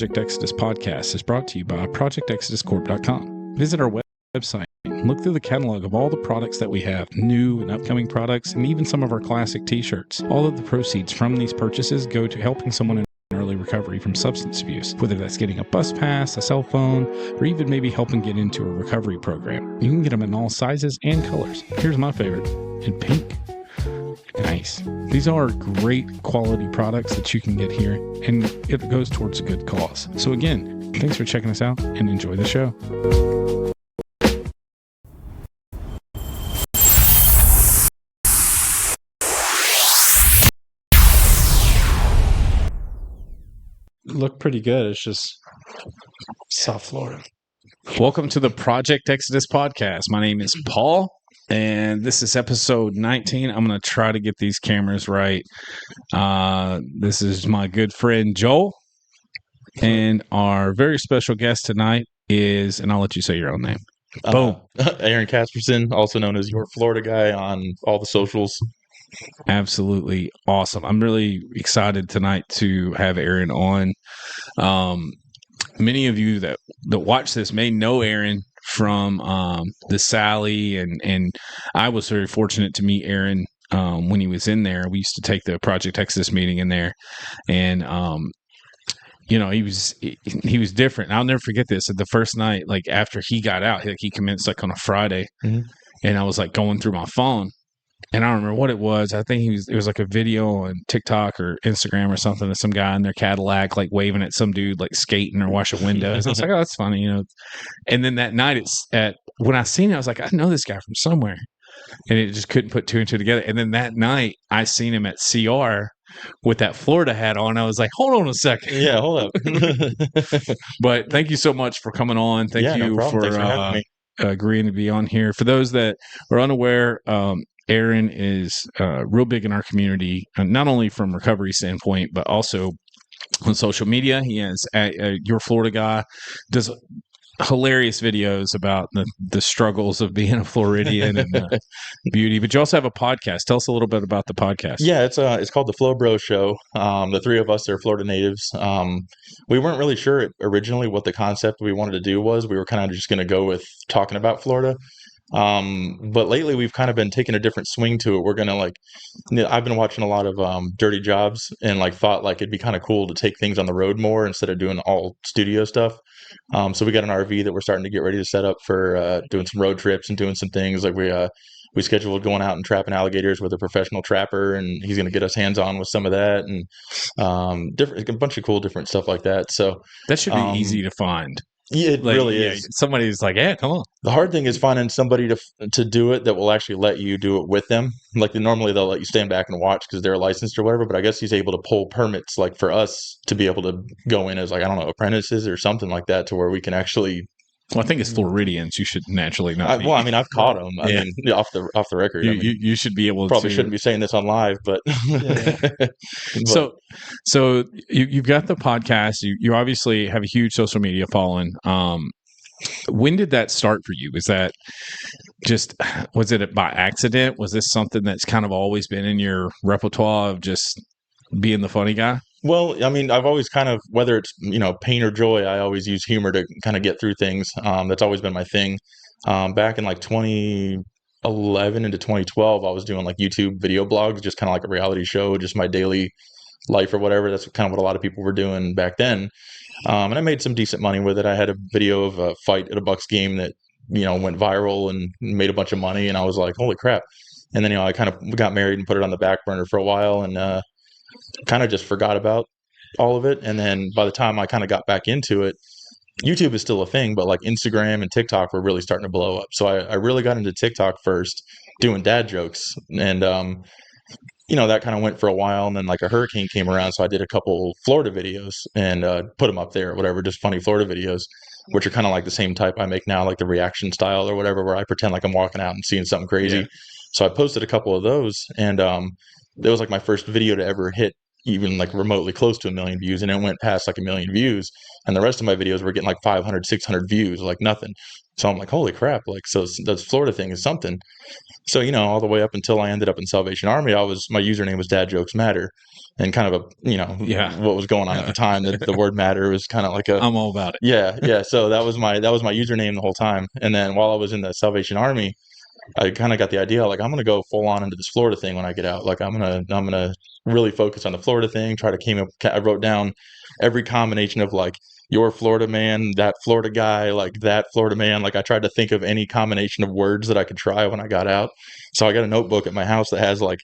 Project Exodus podcast is brought to you by ProjectExodusCorp.com. Visit our website and look through the catalog of all the products that we have, new and upcoming products, and even some of our classic t-shirts. All of the proceeds from these purchases go to helping someone in early recovery from substance abuse, whether that's getting a bus pass, a cell phone, or even maybe helping get into a recovery program. You can get them in all sizes and colors. Here's my favorite, in pink. Nice. These are great quality products that you can get here, and it goes towards a good cause. So again, thanks for checking us out and enjoy the show. Look pretty good. It's just South Florida. Welcome to the Project Exodus podcast. My name is Paul, and this is episode 19. I'm going to try to get these cameras right. This is my good friend Joel, and our very special guest tonight is, and I'll let you say your own name. Boom. Aaron Casperson, also known as Your Florida Guy on all the socials. Absolutely awesome. I'm really excited tonight to have Aaron on. Many of you that watch this may know Aaron from the Sally, and I was very fortunate to meet Aaron when he was in there. We used to take the Project Exodus meeting in there, and you know, he was different. I'll never forget this. At the first night, like after he got out, he commenced like on a Friday, and I was like going through my phone. And I don't remember what it was. I think it was like a video on TikTok or Instagram or something of some guy in their Cadillac, like waving at some dude, like skating or washing windows. I was like, oh, that's funny, you know. And then that night, when I seen it, I was like, I know this guy from somewhere. And it just couldn't put two and two together. And then that night, I seen him at CR with that Florida hat on. I was like, hold on a second. Yeah, hold up. But thank you so much for coming on. Thank you for having me. Agreeing to be on here. For those that are unaware, Aaron is real big in our community, not only from recovery standpoint, but also on social media. He has Your Florida Guy, does hilarious videos about the struggles of being a Floridian and the beauty. But you also have a podcast. Tell us a little bit about the podcast. Yeah, it's called the Flo Bro Show. The three of us are Florida natives. We weren't really sure originally what the concept we wanted to do was. We were kind of just going to go with talking about Florida. But lately we've kind of been taking a different swing to it. We're going to I've been watching a lot of Dirty Jobs and thought it'd be kind of cool to take things on the road more instead of doing all studio stuff. So we got an RV that we're starting to get ready to set up for doing some road trips and doing some things. Like we scheduled going out and trapping alligators with a professional trapper, and he's going to get us hands on with some of that, and a bunch of cool different stuff like that. So that should be easy to find. Yeah, it really is. Somebody's like, yeah, come on. The hard thing is finding somebody to do it that will actually let you do it with them. Normally they'll let you stand back and watch because they're licensed or whatever, but I guess he's able to pull permits for us to be able to go in as apprentices or something like that, to where we can actually. Well, I think it's Floridians. You should naturally not. I've caught them. Off the record. You should be able. Probably shouldn't be saying this on live, but. So you've got the podcast. You obviously have a huge social media following. When did that start for you? Was it by accident? Was this something that's kind of always been in your repertoire of just being the funny guy? Well, I've always kind of, whether it's, pain or joy, I always use humor to kind of get through things. That's always been my thing. Back in 2011 into 2012, I was doing YouTube video blogs, just kind of like a reality show, just my daily life or whatever. That's kind of what a lot of people were doing back then. And I made some decent money with it. I had a video of a fight at a Bucks game that, went viral and made a bunch of money. And I was like, holy crap. And then, I kind of got married and put it on the back burner for a while, and kind of just forgot about all of it. And then by the time I kind of got back into it, YouTube is still a thing, but Instagram and TikTok were really starting to blow up. So I really got into TikTok first, doing dad jokes. And, that kind of went for a while. And then a hurricane came around. So I did a couple Florida videos and put them up there or whatever, just funny Florida videos, which are kind of the same type I make now, the reaction style or whatever, where I pretend like I'm walking out and seeing something crazy. Yeah. So I posted a couple of those, and it was my first video to ever hit even like remotely close to 1 million views, and it went past like 1 million views, and the rest of my videos were getting like 500, 600 views, like nothing. So I'm like, holy crap! Like, so this Florida thing is something. So, all the way up until I ended up in Salvation Army, my username was Dad Jokes Matter, and kind of Yeah. what was going on at the time. That the word matter was kind of like I'm all about it. yeah. So that was my username the whole time. And then while I was in the Salvation Army, I kind of got the idea, like, I'm gonna go full on into this Florida thing when I get out. Like, I'm gonna really focus on the Florida thing. I wrote down every combination of like your Florida man, that Florida guy, like that Florida man. Like, I tried to think of any combination of words that I could try when I got out. So I got a notebook at my house that has like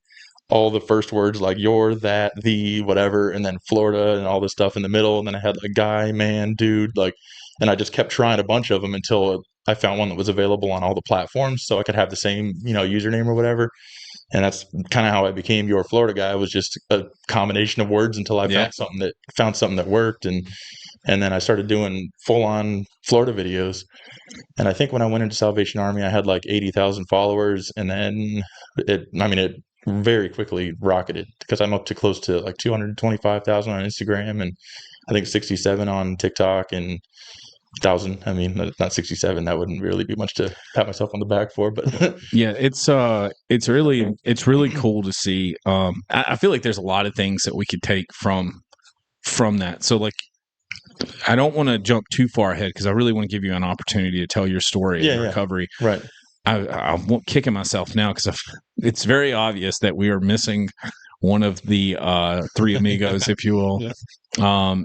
all the first words, like your, that, the, whatever, and then Florida and all this stuff in the middle. And then I had like guy, man, dude, like, and I just kept trying a bunch of them until I found one that was available on all the platforms, so I could have the same, username or whatever. And that's kind of how I became Your Florida Guy. It was just a combination of words until I found something that worked, and then I started doing full on Florida videos. And I think when I went into Salvation Army, I had like 80,000 followers, and then it very quickly rocketed because I'm up to close to like 225,000 on Instagram, and I think 67 on TikTok, and 1,000. I mean, not 67. That wouldn't really be much to pat myself on the back for, but Yeah, it's really cool to see. I feel like there's a lot of things that we could take from that. So like, I don't want to jump too far ahead because I really want to give you an opportunity to tell your story and recovery. Right. I'm kicking myself now because it's very obvious that we are missing one of the three amigos, if you will. Yeah.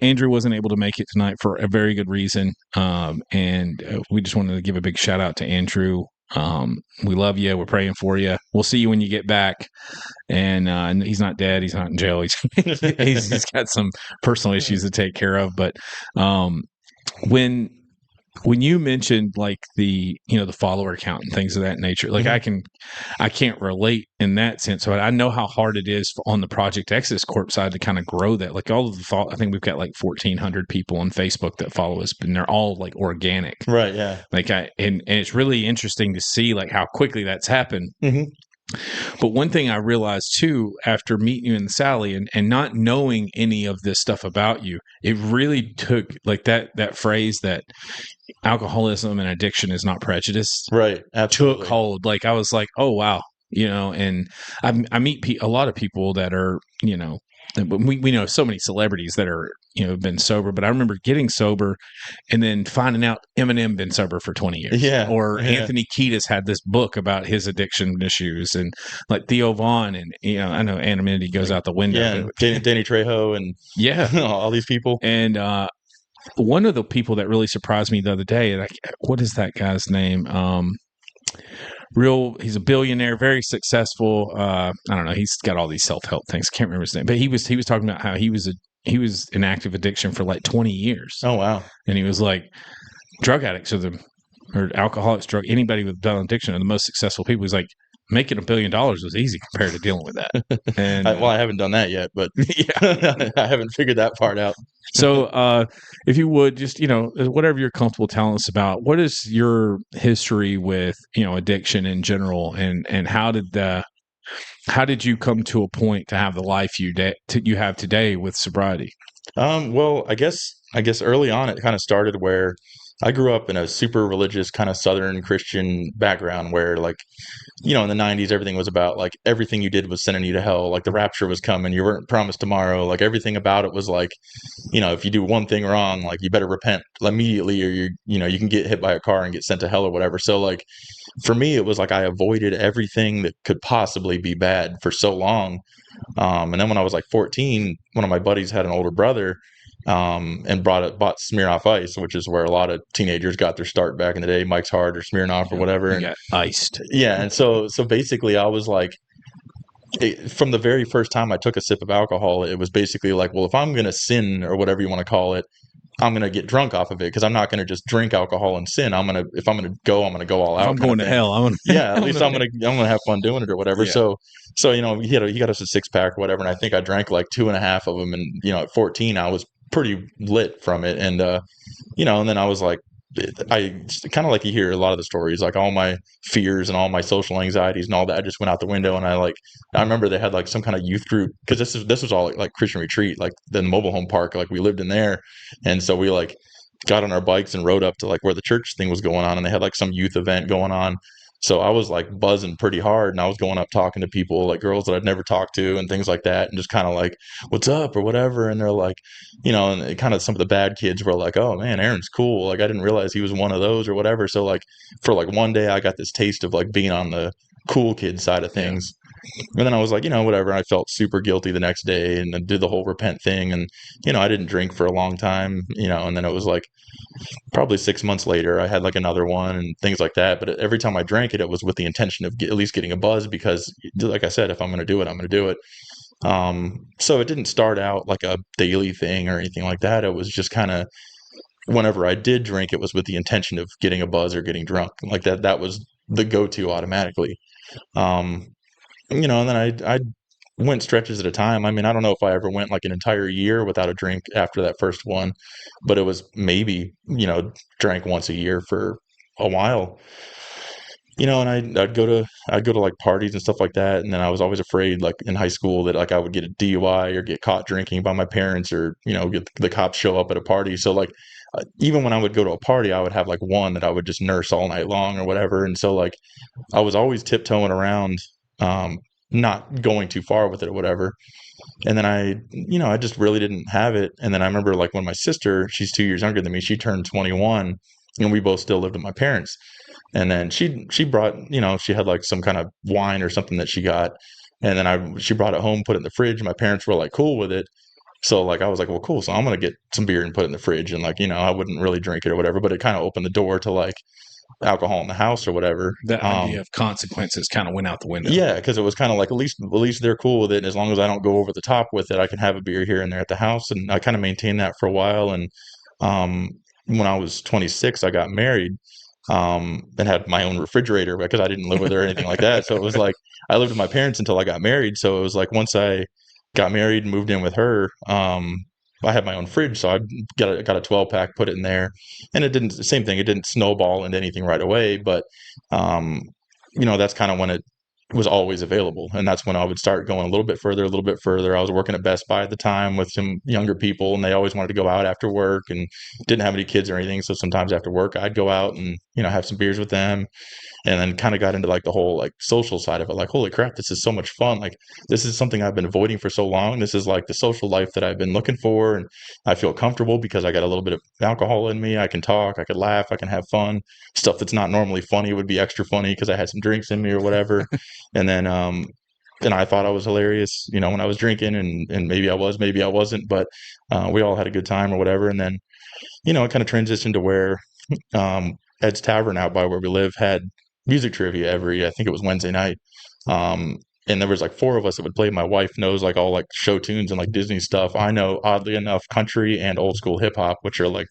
Andrew wasn't able to make it tonight for a very good reason. And we just wanted to give a big shout out to Andrew. We love you. We're praying for you. We'll see you when you get back. And he's not dead. He's not in jail. He's got some personal issues to take care of. But when you mentioned like the follower count and things of that nature, like I can't relate in that sense. So I know how hard it is on the Project Exodus Corp side to kind of grow that. Like all of I think we've got like 1,400 people on Facebook that follow us, and they're all like organic. Right. Yeah. Like and it's really interesting to see like how quickly that's happened. Mm-hmm. But one thing I realized too, after meeting you in Sally and not knowing any of this stuff about you, it really took like that phrase that alcoholism and addiction is not prejudice. Right. Absolutely. Took hold. Like I was like, oh wow, and I meet a lot of people that are, we know so many celebrities that are, been sober, but I remember getting sober and then finding out Eminem been sober for 20 years. Yeah. Or Anthony Kiedis had this book about his addiction issues, and like Theo Vaughn, and, I know anonymity goes out the window. Yeah. Danny Trejo and all these people. And, one of the people that really surprised me the other day, like, what is that guy's name? He's a billionaire, very successful. I don't know. He's got all these self-help things. I can't remember his name, but he was talking about how he was in active addiction for like 20 years. Oh, wow. And he was like, drug addicts or alcoholics, anybody with addiction are the most successful people. He's like, making $1 billion was easy compared to dealing with that. And I haven't done that yet, but I haven't figured that part out. So, if you would just, whatever you're comfortable telling us about, what is your history with, addiction in general, and how did you come to a point to have the life you have today with sobriety? Well, I guess early on it kind of started where I grew up in a super religious kind of Southern Christian background where, like, in the 90s, everything was about like everything you did was sending you to hell. Like the rapture was coming. You weren't promised tomorrow. Like everything about it was like, if you do one thing wrong, like you better repent immediately, or you can get hit by a car and get sent to hell or whatever. So like for me, it was like I avoided everything that could possibly be bad for so long. And then when I was like 14, one of my buddies had an older brother, and bought Smirnoff Ice, which is where a lot of teenagers got their start back in the day, Mike's Hard or Smirnoff or whatever. And got iced. Yeah. And so basically I was like, from the very first time I took a sip of alcohol, it was basically like, well, if I'm going to sin or whatever you want to call it, I'm going to get drunk off of it, because I'm not going to just drink alcohol and sin. If I'm going to go all out. I'm going to hell. At least I'm going to have fun doing it or whatever. Yeah. So he got us a 6-pack or whatever, and I think I drank like 2.5 of them. And at 14, I was pretty lit from it, and and then I was like, I kind of like you hear a lot of the stories, like all my fears and all my social anxieties and all that just went out the window. And I remember they had like some kind of youth group, because this was all like Christian retreat, like the mobile home park, like we lived in there. And so we like got on our bikes and rode up to like where the church thing was going on, and they had like some youth event going on. So I was like buzzing pretty hard, and I was going up talking to people, like girls that I'd never talked to and things like that, and just kind of like, what's up or whatever. And they're like, and kind of some of the bad kids were like, oh man, Aaron's cool. Like I didn't realize he was one of those or whatever. So like for like one day I got this taste of like being on the cool kid side of things. And then I was like, whatever. I felt super guilty the next day and then did the whole repent thing. And, I didn't drink for a long time, and then it was like probably 6 months later, I had like another one and things like that. But every time I drank it, it was with the intention of at least getting a buzz, because like I said, if I'm going to do it, I'm going to do it. So it didn't start out like a daily thing or anything like that. It was just kind of whenever I did drink, it was with the intention of getting a buzz or getting drunk. Like that was the go-to automatically. Um, and then I went stretches at a time. I mean, I don't know if I ever went like an entire year without a drink after that first one, but it was maybe, drank once a year for a while. And I'd go to like parties and stuff like that, and then I was always afraid, like in high school, that like I would get a DUI or get caught drinking by my parents, or get the cops show up at a party. So like even when I would go to a party, I would have like one that I would just nurse all night long or whatever. And so like I was always tiptoeing around, um, not going too far with it or whatever. And then I just really didn't have it. And then I remember like when my sister, she's 2 years younger than me, she turned 21, and we both still lived with my parents. And then she brought, she had like some kind of wine or something that she got. And then she brought it home, put it in the fridge. My parents were like cool with it. So like I was like, well, cool. So I'm gonna get some beer and put it in the fridge. And like, I wouldn't really drink it or whatever, but it kind of opened the door to like alcohol in the house or whatever. That idea of consequences kind of went out the window. Yeah, because it was kind of like at least they're cool with it, and as long as I don't go over the top with it, I can have a beer here and there at the house. And I kind of maintained that for a while. And um, when I was 26, I got married, and had my own refrigerator because I didn't live with her or anything like that. So it was like I lived with my parents until I got married. So it was like once I got married and moved in with her, I had my own fridge, so I got a 12 pack, put it in there, and it didn't same thing. It didn't snowball into anything right away, but um, that's kind of when it was always available, and that's when I would start going a little bit further, a little bit further. I was working at Best Buy at the time with some younger people, and they always wanted to go out after work, and didn't have any kids or anything. So sometimes after work, I'd go out and have some beers with them, and then kind of got into like the whole like social side of it. Like, holy crap, this is so much fun. Like, this is something I've been avoiding for so long. This is like the social life that I've been looking for, and I feel comfortable because I got a little bit of alcohol in me. I can talk, I can laugh, I can have fun. Stuff that's not normally funny would be extra funny because I had some drinks in me or whatever. And then and I thought I was hilarious, when I was drinking, and maybe I was, maybe I wasn't, but we all had a good time or whatever. And then, it kind of transitioned to where Ed's Tavern out by where we live had music trivia I think it was Wednesday night. Um, and there was like four of us that would play. My wife knows like all like show tunes and like Disney stuff. I know, oddly enough, country and old school hip hop, which are like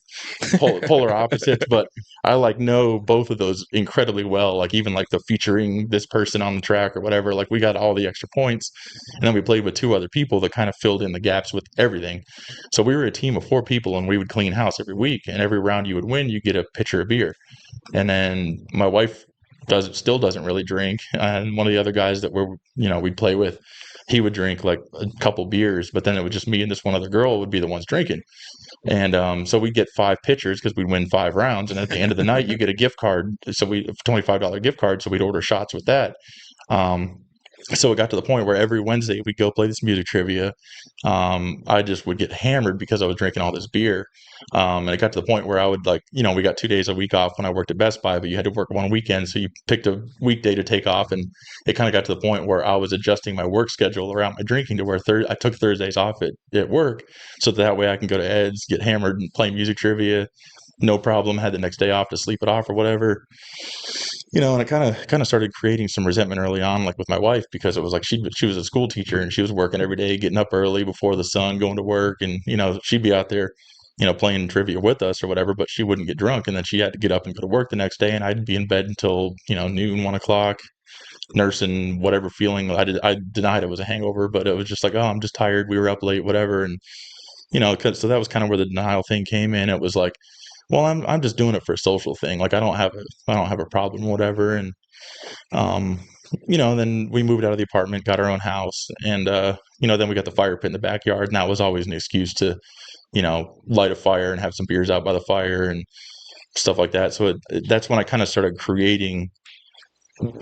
polar opposites, but I like know both of those incredibly well. Like even like the featuring this person on the track or whatever, like we got all the extra points. And then we played with two other people that kind of filled in the gaps with everything. So we were a team of four people, and we would clean house every week, and every round you would win, you get a pitcher of beer. And then my wife still doesn't really drink, and one of the other guys that we'd play with, he would drink like a couple beers, but then it would just me and this one other girl would be the ones drinking. And so we'd get five pitchers because we'd win 5 rounds, and at the end of the night you get a gift card, so we $25 gift card, so we'd order shots with that. So it got to the point where every Wednesday we'd go play this music trivia. I just would get hammered because I was drinking all this beer. And it got to the point where I would like, we got 2 days a week off when I worked at Best Buy, but you had to work one weekend. So you picked a weekday to take off. And it kind of got to the point where I was adjusting my work schedule around my drinking to where I took Thursdays off at work. So that way I can go to Ed's, get hammered and play music trivia. No problem. Had the next day off to sleep it off or whatever. And I kind of started creating some resentment early on, like with my wife, because it was like she was a school teacher and she was working every day, getting up early before the sun, going to work, and she'd be out there, playing trivia with us or whatever, but she wouldn't get drunk, and then she had to get up and go to work the next day, and I'd be in bed until noon, 1 o'clock, nursing whatever feeling I denied it was a hangover, but it was just like, oh, I'm just tired. We were up late, whatever, and so that was kind of where the denial thing came in. It was like, well, I'm just doing it for a social thing. Like I don't have a problem, whatever. And um, then we moved out of the apartment, got our own house, and then we got the fire pit in the backyard, and that was always an excuse to light a fire and have some beers out by the fire and stuff like that. So that's when I kind of started creating,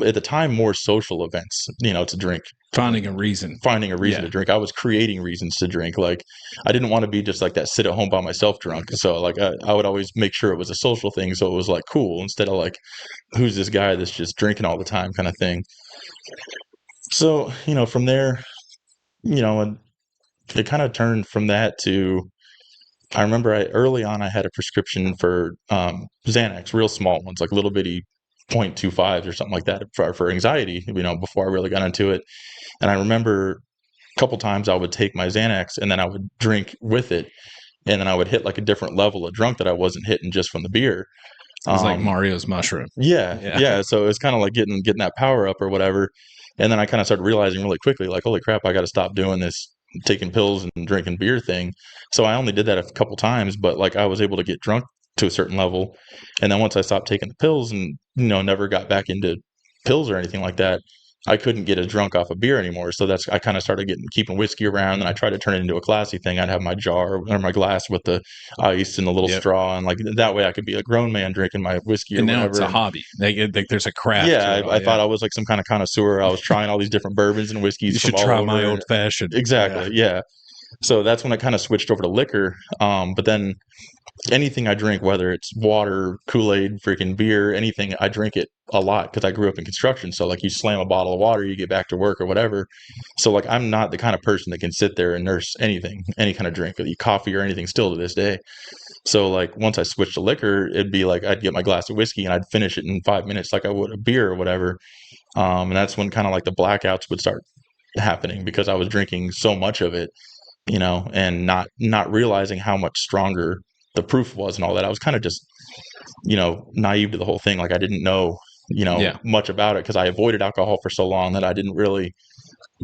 at the time, more social events, to drink. Finding a reason. To drink. I was creating reasons to drink. Like I didn't want to be just like that sit at home by myself drunk. So like I would always make sure it was a social thing. So it was like cool instead of like, who's this guy that's just drinking all the time kind of thing. So, from there, and it kind of turned from that to, I remember early on I had a prescription for Xanax, real small ones, like little bitty 0.25s or something like that for anxiety, before I really got into it. And I remember a couple times I would take my Xanax and then I would drink with it. And then I would hit like a different level of drunk that I wasn't hitting just from the beer. It's like Mario's mushroom. Yeah. So it's kind of like getting that power up or whatever. And then I kind of started realizing really quickly, like, holy crap, I got to stop doing this taking pills and drinking beer thing. So I only did that a couple times, but like I was able to get drunk to a certain level. And then once I stopped taking the pills and, never got back into pills or anything like that, I couldn't get as drunk off of beer anymore. So I kind of started keeping whiskey around, and I tried to turn it into a classy thing. I'd have my jar or my glass with the ice and the little straw, and like that way I could be a grown man drinking my whiskey. And or now whatever. It's a hobby. There's a craft. Yeah, I thought I was like some kind of connoisseur. I was trying all these different bourbons and whiskeys. You should try my old fashioned. Exactly. Yeah. So that's when I kind of switched over to liquor. But then anything I drink, whether it's water, Kool-Aid, freaking beer, anything, I drink it a lot because I grew up in construction. So like you slam a bottle of water, you get back to work or whatever. So like I'm not the kind of person that can sit there and nurse anything, any kind of drink, coffee or anything still to this day. So like once I switched to liquor, it'd be like I'd get my glass of whiskey and I'd finish it in 5 minutes like I would a beer or whatever. And that's when kind of like the blackouts would start happening because I was drinking so much of it, and not realizing how much stronger the proof was and all that. I was kind of just, naive to the whole thing. Like I didn't know, much about it because I avoided alcohol for so long that I didn't really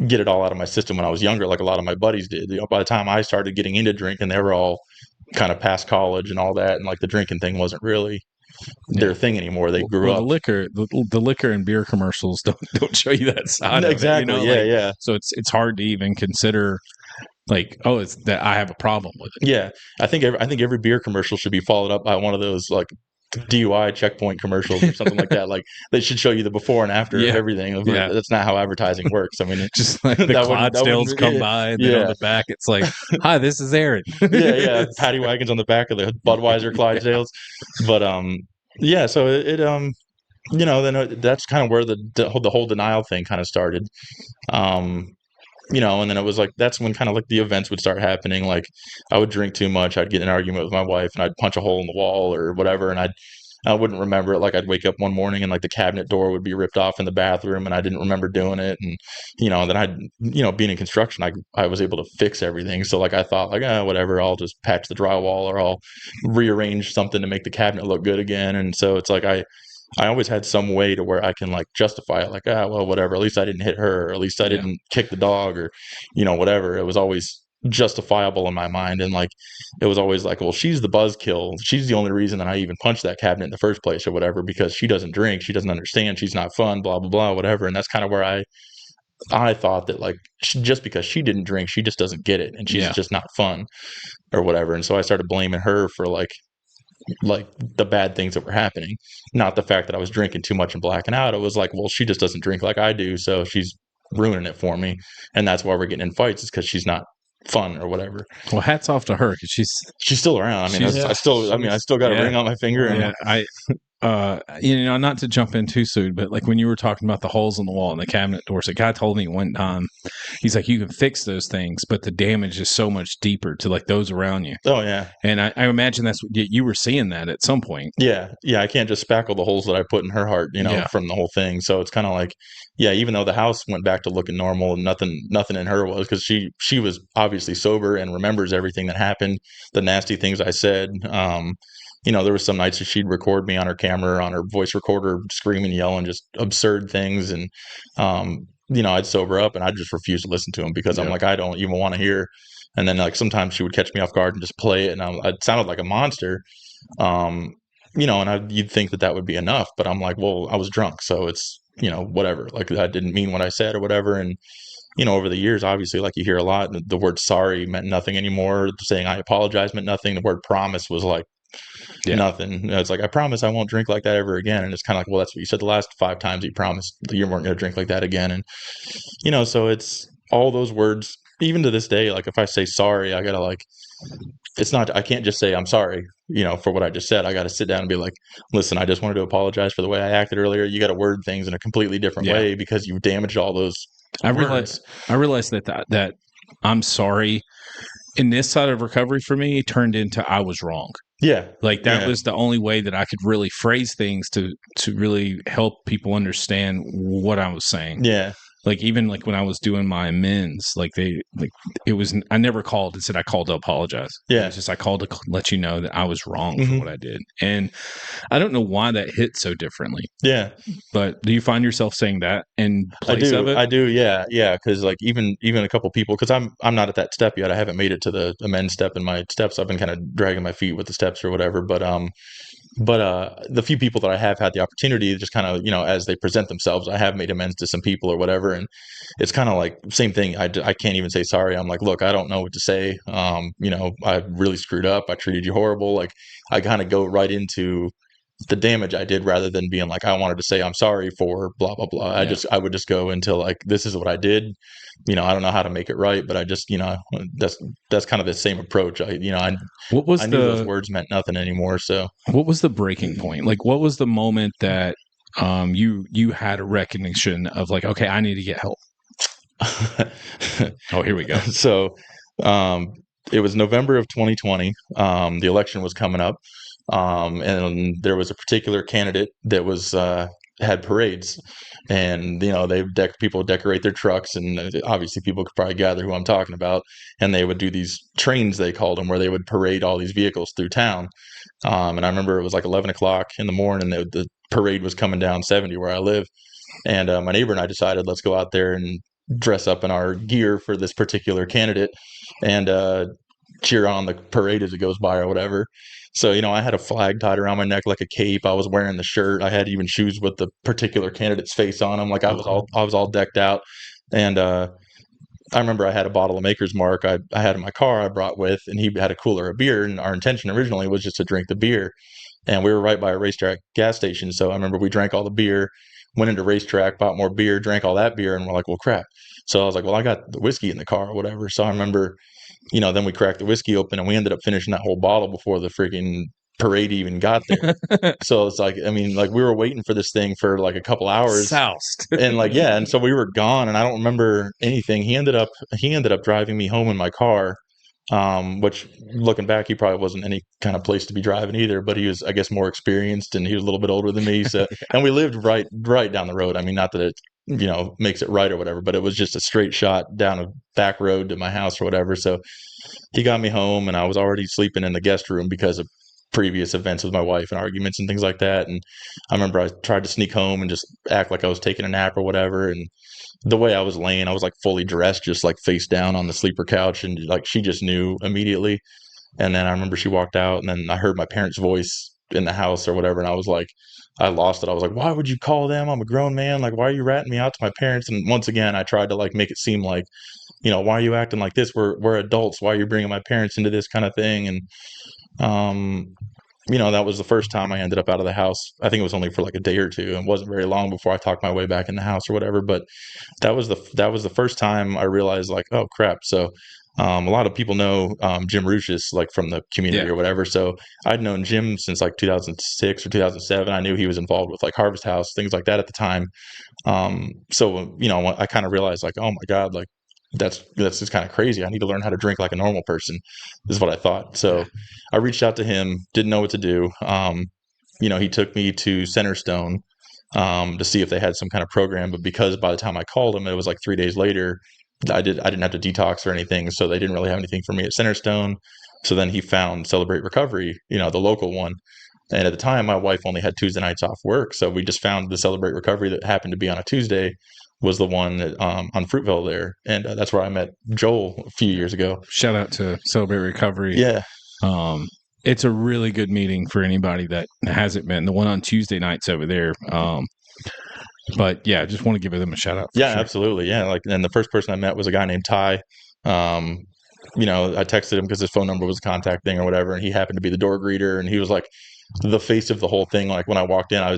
get it all out of my system when I was younger, like a lot of my buddies did. By the time I started getting into drinking, they were all kind of past college and all that, and like the drinking thing wasn't really their thing anymore. They grew up. The liquor and beer commercials don't show you that side. Exactly. Of it, Yeah. So it's hard to even consider. Like, oh, it's that I have a problem with it. Yeah, I think every beer commercial should be followed up by one of those like DUI checkpoint commercials or something like that. Like they should show you the before and after of everything. Yeah. That's not how advertising works. I mean, just like the Clydesdales come by and then on the back it's like, "Hi, this is Aaron." yeah, paddy wagons on the back of the Budweiser Clydesdales. But yeah, so it then that's kind of where the whole denial thing kind of started. And then it was like, that's when kind of like the events would start happening. Like I would drink too much. I'd get in an argument with my wife and I'd punch a hole in the wall or whatever. And I wouldn't remember it. Like I'd wake up one morning and like the cabinet door would be ripped off in the bathroom and I didn't remember doing it. And, then being in construction, I was able to fix everything. So like, I thought like, whatever, I'll just patch the drywall or I'll rearrange something to make the cabinet look good again. And so it's like, I always had some way to where I can like justify it, like, well, whatever. At least I didn't hit her, or at least I didn't kick the dog, or, whatever. It was always justifiable in my mind. And like, it was always like, well, she's the buzzkill. She's the only reason that I even punched that cabinet in the first place or whatever, because she doesn't drink. She doesn't understand. She's not fun, blah, blah, blah, whatever. And that's kind of where I thought that like, just because she didn't drink, she just doesn't get it. And she's just not fun or whatever. And so I started blaming her for like the bad things that were happening, not the fact that I was drinking too much and blacking out. It was like, well, she just doesn't drink like I do, so she's ruining it for me, and that's why we're getting in fights, is because she's not fun or whatever. Well, hats off to her because she's still around. I mean, I still got a ring on my finger. And not to jump in too soon, but like when you were talking about the holes in the wall and the cabinet doors, a guy told me one time, he's like, you can fix those things, but the damage is so much deeper to like those around you. Oh yeah. And I imagine that's what you were seeing that at some point. Yeah. I can't just spackle the holes that I put in her heart, from the whole thing. So it's kind of like, even though the house went back to looking normal and nothing in her was, because she was obviously sober and remembers everything that happened, the nasty things I said. There was some nights that she'd record me on her camera, on her voice recorder, screaming, yelling, just absurd things. And, I'd sober up and I'd just refuse to listen to them because I'm like, I don't even want to hear And then like sometimes she would catch me off guard and just play it, and I sounded like a monster. Um, and you'd think that would be enough, but I'm like, well, I was drunk, so it's whatever. Like I didn't mean what I said or whatever. And over the years, obviously, like you hear a lot, the word sorry meant nothing anymore. Saying I apologize meant nothing. The word promise was like nothing. It's like, I promise I won't drink like that ever again. And it's kind of like, well, that's what you said the last 5 times you promised that you weren't going to drink like that again. And, so it's all those words, even to this day, like if I say sorry, I got to like, it's not, I can't just say I'm sorry, for what I just said. I got to sit down and be like, listen, I just wanted to apologize for the way I acted earlier. You got to word things in a completely different way because you've damaged all those words. I realized that I'm sorry in this side of recovery for me turned into I was wrong. Yeah. Like that was the only way that I could really phrase things to really help people understand what I was saying. Yeah. Like even like when I was doing my amends, I never called and said I called to apologize. Yeah. It was just I called to let you know that I was wrong for what I did. And I don't know why that hit so differently. Yeah. But do you find yourself saying that in place of it? I do. Yeah. Yeah. Because like even a couple people, because I'm not at that step yet. I haven't made it to the amends step in my steps. I've been kind of dragging my feet with the steps or whatever. But the few people that I have had the opportunity, just kind of, as they present themselves, I have made amends to some people or whatever. And it's kind of like same thing. I can't even say sorry. I'm like, look, I don't know what to say. I really screwed up. I treated you horrible. Like I kind of go right into the damage I did rather than being like, I wanted to say I'm sorry for blah, blah, blah. Yeah. I would just go into like, this is what I did. I don't know how to make it right, but I just, that's kind of the same approach. I knew those words meant nothing anymore. So what was the breaking point? Like, what was the moment that you had a recognition of like, okay, I need to get help? Oh, here we go. So it was November of 2020. The election was coming up. And there was a particular candidate that was had parades, and people decorate their trucks, and obviously people could probably gather who I'm talking about. And they would do these trains, they called them, where they would parade all these vehicles through town. And I remember it was like 11 o'clock in the morning. The parade was coming down 70 where I live, and my neighbor and I decided, let's go out there and dress up in our gear for this particular candidate and cheer on the parade as it goes by or whatever. So, I had a flag tied around my neck like a cape. I was wearing the shirt. I had even shoes with the particular candidate's face on them. Like I was all decked out. And I remember I had a bottle of Maker's Mark I had in my car I brought with, and he had a cooler of beer. And our intention originally was just to drink the beer. And we were right by a racetrack gas station. So I remember we drank all the beer, went into racetrack, bought more beer, drank all that beer. And we're like, well, crap. So I was like, well, I got the whiskey in the car or whatever. So I remember then we cracked the whiskey open and we ended up finishing that whole bottle before the freaking parade even got there. So it's like, we were waiting for this thing for like a couple hours. Soused. And and so we were gone, and I don't remember anything. He ended up driving me home in my car, which looking back, he probably wasn't any kind of place to be driving either, but he was, I guess, more experienced, and he was a little bit older than me. So, and we lived right down the road. I mean, not that it, makes it right or whatever, but it was just a straight shot down a back road to my house or whatever. So he got me home, and I was already sleeping in the guest room because of previous events with my wife and arguments and things like that. And I remember I tried to sneak home and just act like I was taking a nap or whatever. And the way I was laying, I was like fully dressed, just like face down on the sleeper couch. And like, she just knew immediately. And then I remember she walked out, and then I heard my parents' voice in the house or whatever. And I was like, I lost it. I was like, why would you call them? I'm a grown man. Like, why are you ratting me out to my parents? And once again, I tried to like make it seem like, why are you acting like this? We're adults. Why are you bringing my parents into this kind of thing? And, that was the first time I ended up out of the house. I think it was only for like a day or two, and it wasn't very long before I talked my way back in the house or whatever. But that was the first time I realized like, oh crap. So a lot of people know Jim Ruchis, like from the community or whatever. So I'd known Jim since like 2006 or 2007. I knew he was involved with like Harvest House, things like that at the time. So I kind of realized like, oh my God, like that's just kind of crazy. I need to learn how to drink like a normal person, is what I thought. So I reached out to him, didn't know what to do. He took me to Centerstone to see if they had some kind of program, but because by the time I called him, it was like 3 days later, I didn't have to detox or anything, so they didn't really have anything for me at Centerstone. So then he found Celebrate Recovery, the local one. And at the time, my wife only had Tuesday nights off work, so we just found the Celebrate Recovery that happened to be on a Tuesday. was the one that, on Fruitvale there, and that's where I met Joel a few years ago. Shout out to Celebrate Recovery. Yeah, It's a really good meeting for anybody that hasn't been. The one on Tuesday nights over there. But yeah, just want to give them a shout out. Yeah, sure. absolutely. Yeah, like, and the first person I met was a guy named Ty. I texted him because his phone number was a contact thing or whatever, and he happened to be the door greeter, and he was like the face of the whole thing. Like when I walked in, I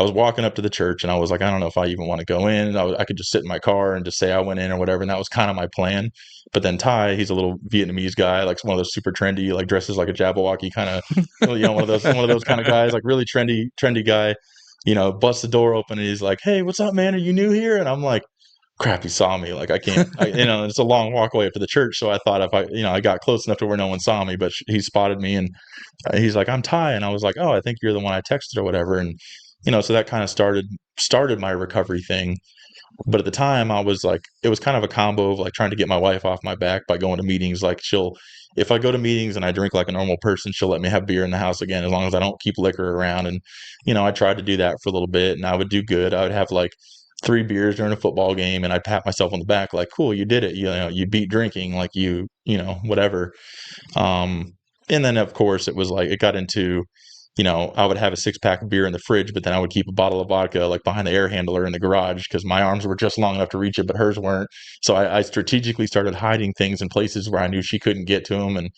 was walking up to the church, and I was like, I don't know if I even want to go in. I could just sit in my car and just say I went in or whatever, and that was kind of my plan. But then Ty, he's a little Vietnamese guy, like one of those super trendy, like dresses like a Jabberwocky kind of, one of those kind of guys, like really trendy guy. Busts the door open, and he's like, "Hey, what's up, man? Are you new here?" And I'm like, crap, he saw me. Like I can't, it's a long walk away up to the church. So I thought if I got close enough to where no one saw me, but he spotted me, and he's like, I'm Ty. And I was like, oh, I think you're the one I texted or whatever. And, so that kind of started my recovery thing. But at the time I was like, it was kind of a combo of like trying to get my wife off my back by going to meetings. Like if I go to meetings and I drink like a normal person, she'll let me have beer in the house again, as long as I don't keep liquor around. And, I tried to do that for a little bit, and I would do good. I would have like 3 beers during a football game, and I'd pat myself on the back like, cool, you did it. You beat drinking, like whatever. And then of course it was like, it got into, I would have a 6-pack of beer in the fridge, but then I would keep a bottle of vodka like behind the air handler in the garage because my arms were just long enough to reach it, but hers weren't. So I strategically started hiding things in places where I knew she couldn't get to them. And,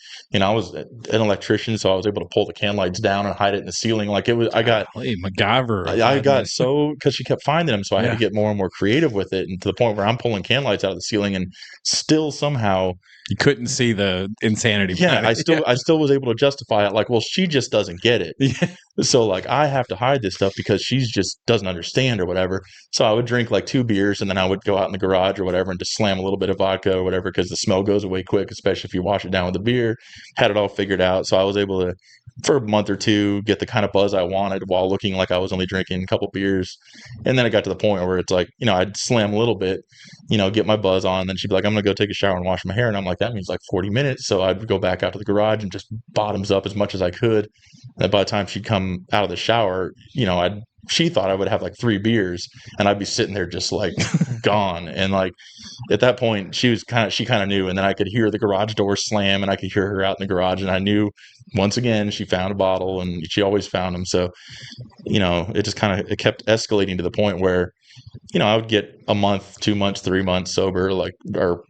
I was an electrician, so I was able to pull the can lights down and hide it in the ceiling. Like it was, MacGyver. I got so, because she kept finding them. So I had to Yeah. get more and more creative with it. And to the point where I'm pulling can lights out of the ceiling and still somehow, You couldn't see the insanity. yeah, behind it. I still was able to justify it. Like, well, she just doesn't get it. Yeah. So like I have to hide this stuff because she's just doesn't understand or whatever. So I would drink like 2 beers, and then I would go out in the garage or whatever and just slam a little bit of vodka or whatever, because the smell goes away quick, especially if you wash it down with the beer. Had it all figured out. So I was able to, for a month or two, get the kind of buzz I wanted while looking like I was only drinking a couple beers. And then it got to the point where it's like, I'd slam a little bit, get my buzz on. And then she'd be like, I'm going to go take a shower and wash my hair. And I'm like, that means like 40 minutes. So I'd go back out to the garage and just bottoms up as much as I could. And by the time she'd come out of the shower, she thought I would have like 3 beers, and I'd be sitting there just like gone. And like at that point, she kind of knew. And then I could hear the garage door slam, and I could hear her out in the garage. And I knew once again, she found a bottle, and she always found them. So, it just it kept escalating to the point where, I would get a month, 2 months, 3 months sober, like, or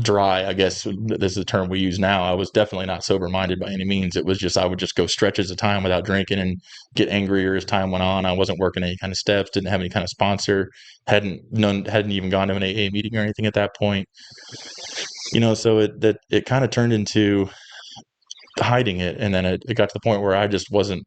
dry, I guess this is the term we use now. I was definitely not sober minded by any means. It was just, I would just go stretches of time without drinking and get angrier as time went on. I wasn't working any kind of steps, didn't have any kind of sponsor, hadn't even gone to an AA meeting or anything at that point. So it kind of turned into hiding it. And then it got to the point where I just wasn't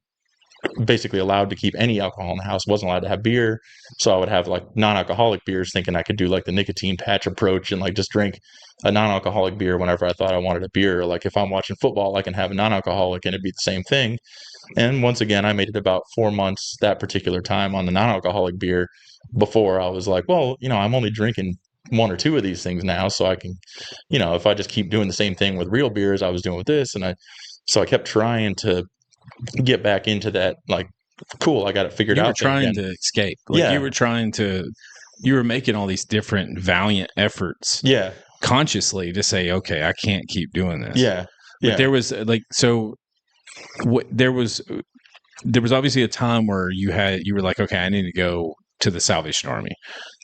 basically allowed to keep any alcohol in the house, wasn't allowed to have beer. So I would have like non-alcoholic beers, thinking I could do like the nicotine patch approach and like just drink a non-alcoholic beer whenever I thought I wanted a beer. Like if I'm watching football, I can have a non-alcoholic and it'd be the same thing. And once again, I made it about 4 months that particular time on the non-alcoholic beer before I was like, well, I'm only drinking 1 or 2 of these things now, so I can, if I just keep doing the same thing with real beers I was doing with this. And so I kept trying to get back into that, like, cool, I got it figured out. You were trying to escape. Like, yeah. You were making all these different valiant efforts. Yeah. Consciously to say, okay, I can't keep doing this. Yeah. But there was there was obviously a time where you were like, okay, I need to go to the Salvation Army.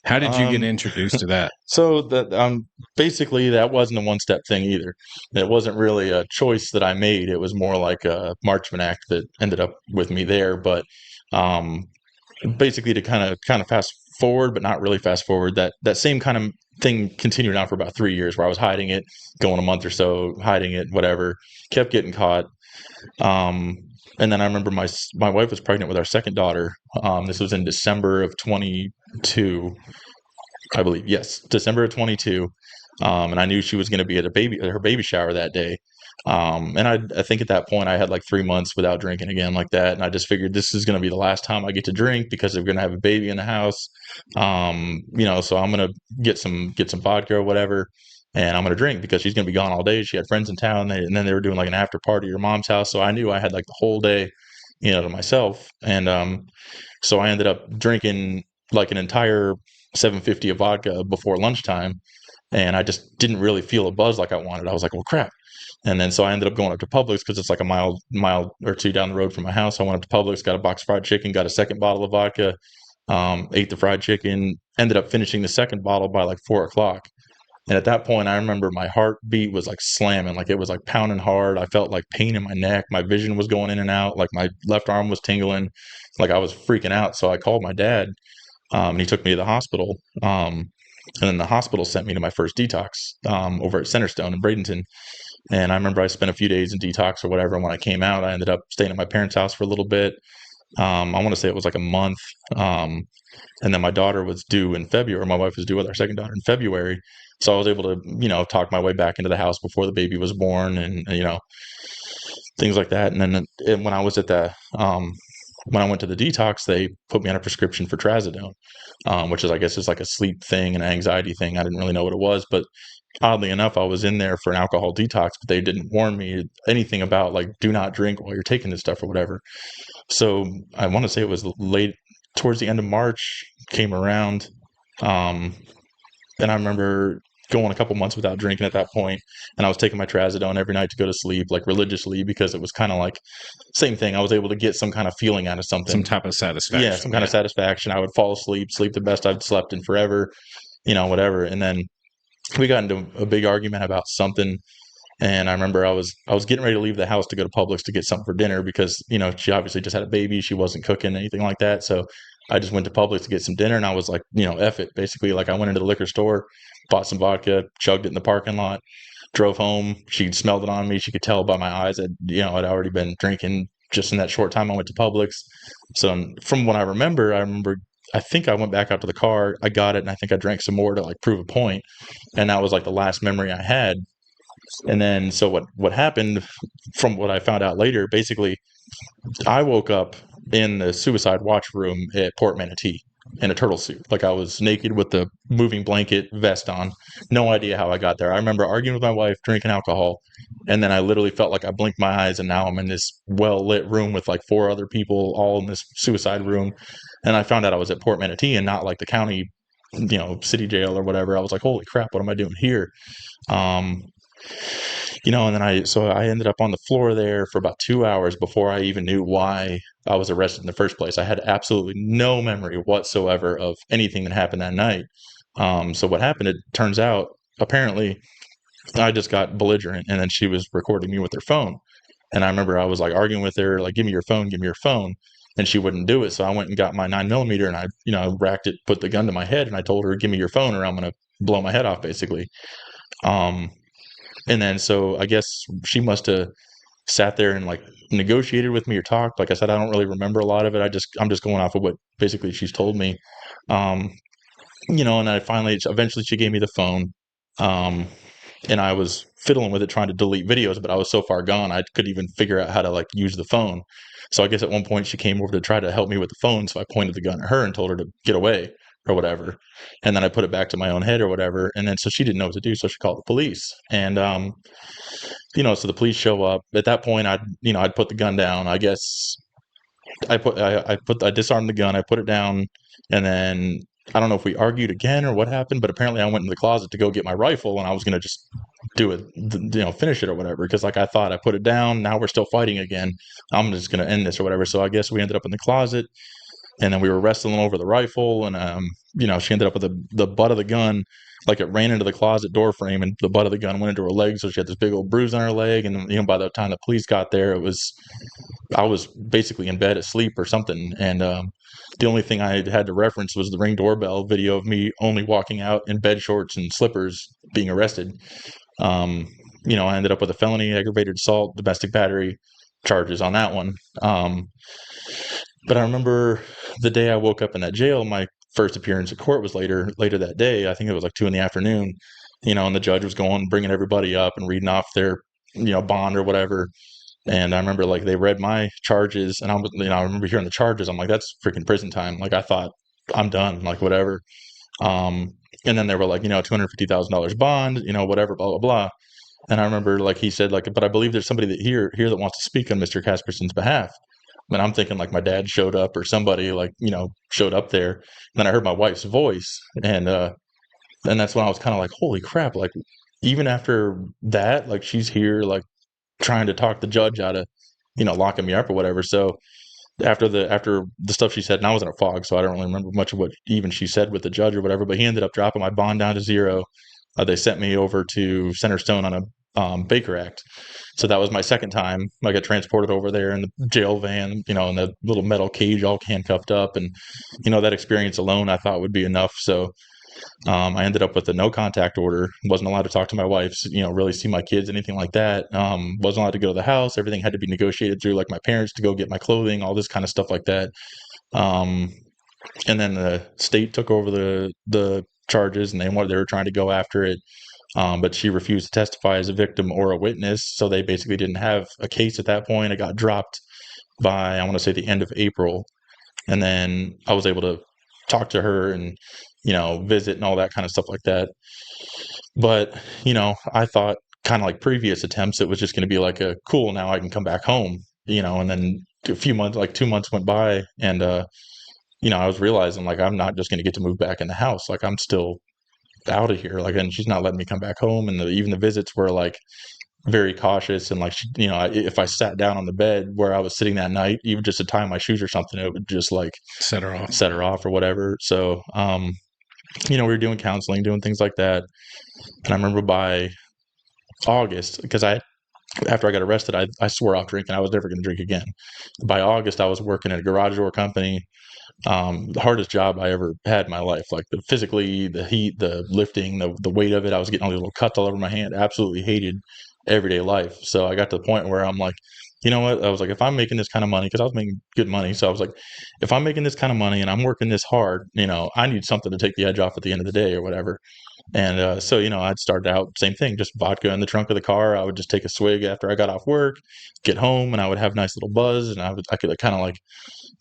How did you get introduced to that? So basically that wasn't a one-step thing either. It wasn't really a choice that I made. It was more like a Marchman act that ended up with me there. But basically to kind of fast forward, but not really fast forward, that same kind of thing continued on for about 3 years, where I was hiding it, going a month or so, hiding it, whatever, kept getting caught. And then I remember my wife was pregnant with our second daughter. This was in December of 22, I believe. Yes, December of 22. And I knew she was going to be at her baby shower that day. And I think at that point I had like 3 months without drinking again like that. And I just figured this is going to be the last time I get to drink, because they're going to have a baby in the house. So I'm going to get some vodka or whatever, and I'm going to drink because she's going to be gone all day. She had friends in town, and then they were doing like an after party at her mom's house. So I knew I had like the whole day, to myself. And so I ended up drinking like an entire 750 of vodka before lunchtime, and I just didn't really feel a buzz like I wanted. I was like, well, crap. And then so I ended up going up to Publix because it's like a mile or two down the road from my house. I went up to Publix, got a box of fried chicken, got a second bottle of vodka, ate the fried chicken, ended up finishing the second bottle by like 4 o'clock. And at that point, I remember my heartbeat was like slamming, like it was like pounding hard. I felt like pain in my neck. My vision was going in and out. Like my left arm was tingling. Like I was freaking out. So I called my dad, and he took me to the hospital. And then the hospital sent me to my first detox over at Centerstone in Bradenton. And I remember I spent a few days in detox or whatever. And when I came out, I ended up staying at my parents' house for a little bit. I want to say it was like a month. And then my daughter was due in February. My wife was due with our second daughter in February. So I was able to, talk my way back into the house before the baby was born and things like that. And then when I was at when I went to the detox, they put me on a prescription for trazodone, which is, I guess, is like a sleep thing and an anxiety thing. I didn't really know what it was, but oddly enough, I was in there for an alcohol detox, but they didn't warn me anything about like, do not drink while you're taking this stuff or whatever. So I want to say it was late towards the end of March came around. And I remember going a couple months without drinking at that point, and I was taking my trazodone every night to go to sleep, like religiously, because it was kind of like same thing. I was able to get some kind of feeling out of something, Some type of satisfaction. yeah, some kind of satisfaction. I would fall asleep, sleep the best I've slept in forever, whatever. And then we got into a big argument about something. And I remember I was getting ready to leave the house to go to Publix to get something for dinner because, she obviously just had a baby. She wasn't cooking anything like that. So I just went to Publix to get some dinner, and I was like, F it. Basically, like I went into the liquor store, bought some vodka, chugged it in the parking lot, drove home. She smelled it on me. She could tell by my eyes that, I'd already been drinking just in that short time I went to Publix. So from what I remember, I think I went back out to the car. I got it, and I think I drank some more to like prove a point. And that was like the last memory I had. And then, so what happened from what I found out later, basically, I woke up in the suicide watch room at Port Manatee in a turtle suit. Like I was naked with the moving blanket vest on. No idea how I got there. I remember arguing with my wife, drinking alcohol, and then I literally felt like I blinked my eyes, and now I'm in this well lit room with like 4 other people all in this suicide room. And I found out I was at Port Manatee and not like the county, city jail or whatever. I was like, holy crap, what am I doing here? And then I ended up on the floor there for about 2 hours before I even knew why I was arrested in the first place. I had absolutely no memory whatsoever of anything that happened that night. So what happened, it turns out, apparently, I just got belligerent, and then she was recording me with her phone. And I remember I was like arguing with her, like, give me your phone, give me your phone. And she wouldn't do it. So I went and got my 9mm, and I racked it, put the gun to my head, and I told her, give me your phone or I'm going to blow my head off, basically. And then so I guess she must have sat there and like negotiated with me or talked. Like I said, I don't really remember a lot of it. I'm just going off of what basically she's told me. Um, and I eventually she gave me the phone. And I was fiddling with it trying to delete videos, but I was so far gone I couldn't even figure out how to like use the phone. So I guess at one point she came over to try to help me with the phone. So I pointed the gun at her and told her to get away or whatever. And then I put it back to my own head or whatever. And then so she didn't know what to do. So she called the police. And so the police show up. At that point I'd put the gun down. I guess I disarmed the gun, I put it down, and then I don't know if we argued again or what happened, but apparently I went in the closet to go get my rifle, and I was going to just do it, finish it or whatever. Because like I thought, I put it down. Now we're still fighting again. I'm just going to end this or whatever. So I guess we ended up in the closet, and then we were wrestling over the rifle, and she ended up with the butt of the gun. Like it ran into the closet door frame, and the butt of the gun went into her leg, so she had this big old bruise on her leg. And by the time the police got there, I was basically in bed asleep or something. And the only thing I had to reference was the Ring doorbell video of me only walking out in bed shorts and slippers being arrested. I ended up with a felony aggravated assault, domestic battery charges on that one. But I remember the day I woke up in that jail, my first appearance at court was later that day. I think it was like 2 PM, and the judge was bringing everybody up and reading off their, bond or whatever. And I remember like they read my charges, and I remember hearing the charges. I'm like, that's freaking prison time. Like I thought, I'm done, like whatever. And then they were like, $250,000 bond, whatever, blah, blah, blah. And I remember like he said, like, but I believe there's somebody here that wants to speak on Mr. Casperson's behalf. And I'm thinking like my dad showed up or somebody like, showed up there. And then I heard my wife's voice. And that's when I was kind of like, holy crap. Like, even after that, like, she's here, like, trying to talk the judge out of, locking me up or whatever. So after the stuff she said, and I was in a fog, so I don't really remember much of what even she said with the judge or whatever, but he ended up dropping my bond down to zero. They sent me over to Center Stone on a Baker Act. So that was my second time. I got transported over there in the jail van, in the little metal cage, all handcuffed up. And, that experience alone I thought would be enough. So I ended up with a no contact order. Wasn't allowed to talk to my wife, really see my kids, anything like that. Wasn't allowed to go to the house. Everything had to be negotiated through like my parents to go get my clothing, all this kind of stuff like that. Um, and then the state took over the charges, and they were trying to go after it. But she refused to testify as a victim or a witness. So they basically didn't have a case at that point. It got dropped by, I want to say, the end of April. And then I was able to talk to her and, visit and all that kind of stuff like that. But, I thought kind of like previous attempts, it was just going to be like a cool, now I can come back home, and then a few months, like 2 months went by. And, I was realizing like, I'm not just going to get to move back in the house. Like, I'm still out of here. Like, and she's not letting me come back home. And even the visits were like very cautious. And like, if I sat down on the bed where I was sitting that night, even just to tie my shoes or something, it would just like Set her off. or whatever. So, we were doing counseling, doing things like that. And I remember by August, because after I got arrested, I swore off drinking. I was never going to drink again. By August, I was working at a garage door company. The hardest job I ever had in my life, like physically, the heat, the lifting, the weight of it. I was getting all these little cuts all over my hand. Absolutely hated everyday life. So I got to the point where I'm like, you know what? I was like, if I'm making this kind of money, because I was making good money. So I was like, if I'm making this kind of money and I'm working this hard, I need something to take the edge off at the end of the day or whatever. And so, I'd start out, same thing, just vodka in the trunk of the car. I would just take a swig after I got off work, get home, and I would have a nice little buzz. And I could kind of like,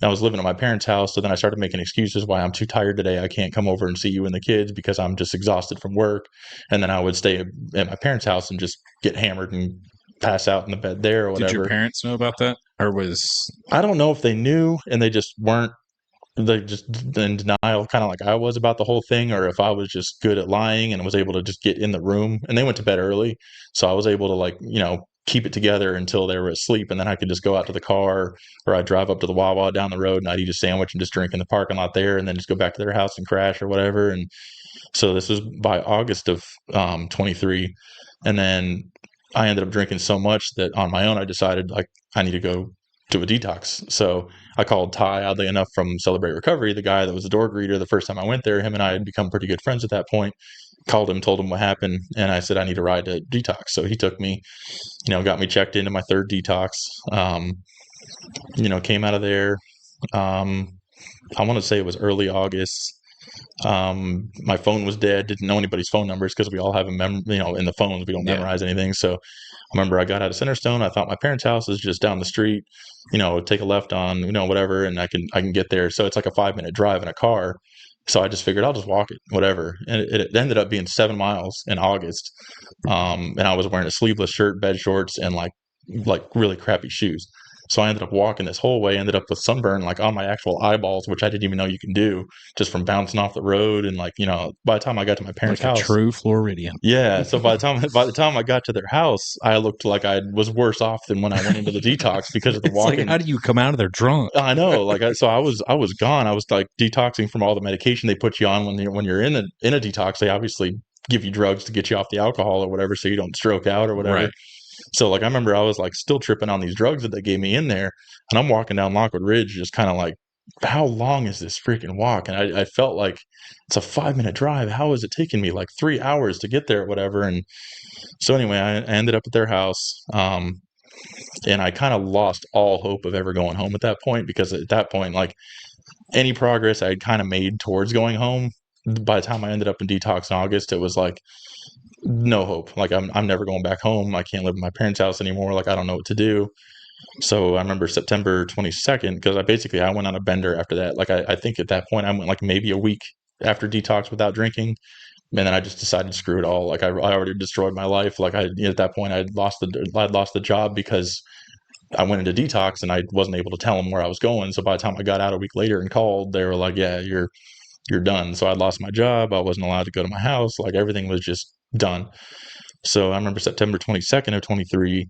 I was living at my parents' house. So then I started making excuses why I'm too tired today. I can't come over and see you and the kids because I'm just exhausted from work. And then I would stay at my parents' house and just get hammered and pass out in the bed there or whatever. Did your parents know about that? Or was I don't know if they knew and they just weren't, they just in denial, kind of like I was about the whole thing, or if I was just good at lying and was able to just get in the room. And they went to bed early, so I was able to like, keep it together until they were asleep, and then I could just go out to the car, or I'd drive up to the Wawa down the road and I'd eat a sandwich and just drink in the parking lot there, and then just go back to their house and crash or whatever. And so this was by August of 23, and then I ended up drinking so much that on my own I decided like I need to go do a detox. So I called Ty, oddly enough, from Celebrate Recovery, the guy that was the door greeter the first time I went there. Him and I had become pretty good friends at that point. Called him, told him what happened, and I said I need a ride to detox. So he took me, got me checked into my third detox. Came out of there. I want to say it was early August. My phone was dead. Didn't know anybody's phone numbers because we all have them, in the phones. We don't memorize anything. So I remember I got out of Centerstone. I thought my parents' house is just down the street. Take a left on, whatever, and I can get there. So it's like a 5-minute drive in a car. So I just figured I'll just walk it, whatever. And it ended up being 7 miles in August. And I was wearing a sleeveless shirt, bed shorts, and like really crappy shoes. So I ended up walking this whole way, ended up with sunburn like on my actual eyeballs, which I didn't even know you can do just from bouncing off the road. And like, by the time I got to my parents' like house, a true Floridian. yeah. So by the time I got to their house, I looked like I was worse off than when I went into the detox because of the It's like, walking. how do you come out of there drunk? I know, like so I was gone. I was like detoxing from all the medication they put you on when you're in a detox. They obviously give you drugs to get you off the alcohol or whatever, so you don't stroke out or whatever. Right. So like I remember I was like still tripping on these drugs that they gave me in there, and I'm walking down Lockwood Ridge, just kind of like, how long is this freaking walk? And I felt like it's a 5-minute drive. How is it taking me like 3 hours to get there or whatever? And so anyway, I ended up at their house. And I kind of lost all hope of ever going home at that point, because at that point, like any progress I had kind of made towards going home, by the time I ended up in detox in August, it was like no hope. Like I'm never going back home. I can't live in my parents' house anymore. Like I don't know what to do. So I remember September 22nd, because I went on a bender after that. Like I think at that point I went like maybe a week after detox without drinking. And then I just decided screw it all. Like I already destroyed my life. Like at that point I'd lost the job because I went into detox and I wasn't able to tell them where I was going. So by the time I got out a week later and called, they were like, yeah, you're done. So I'd lost my job. I wasn't allowed to go to my house. Like everything was just done. So I remember September 22nd of 23.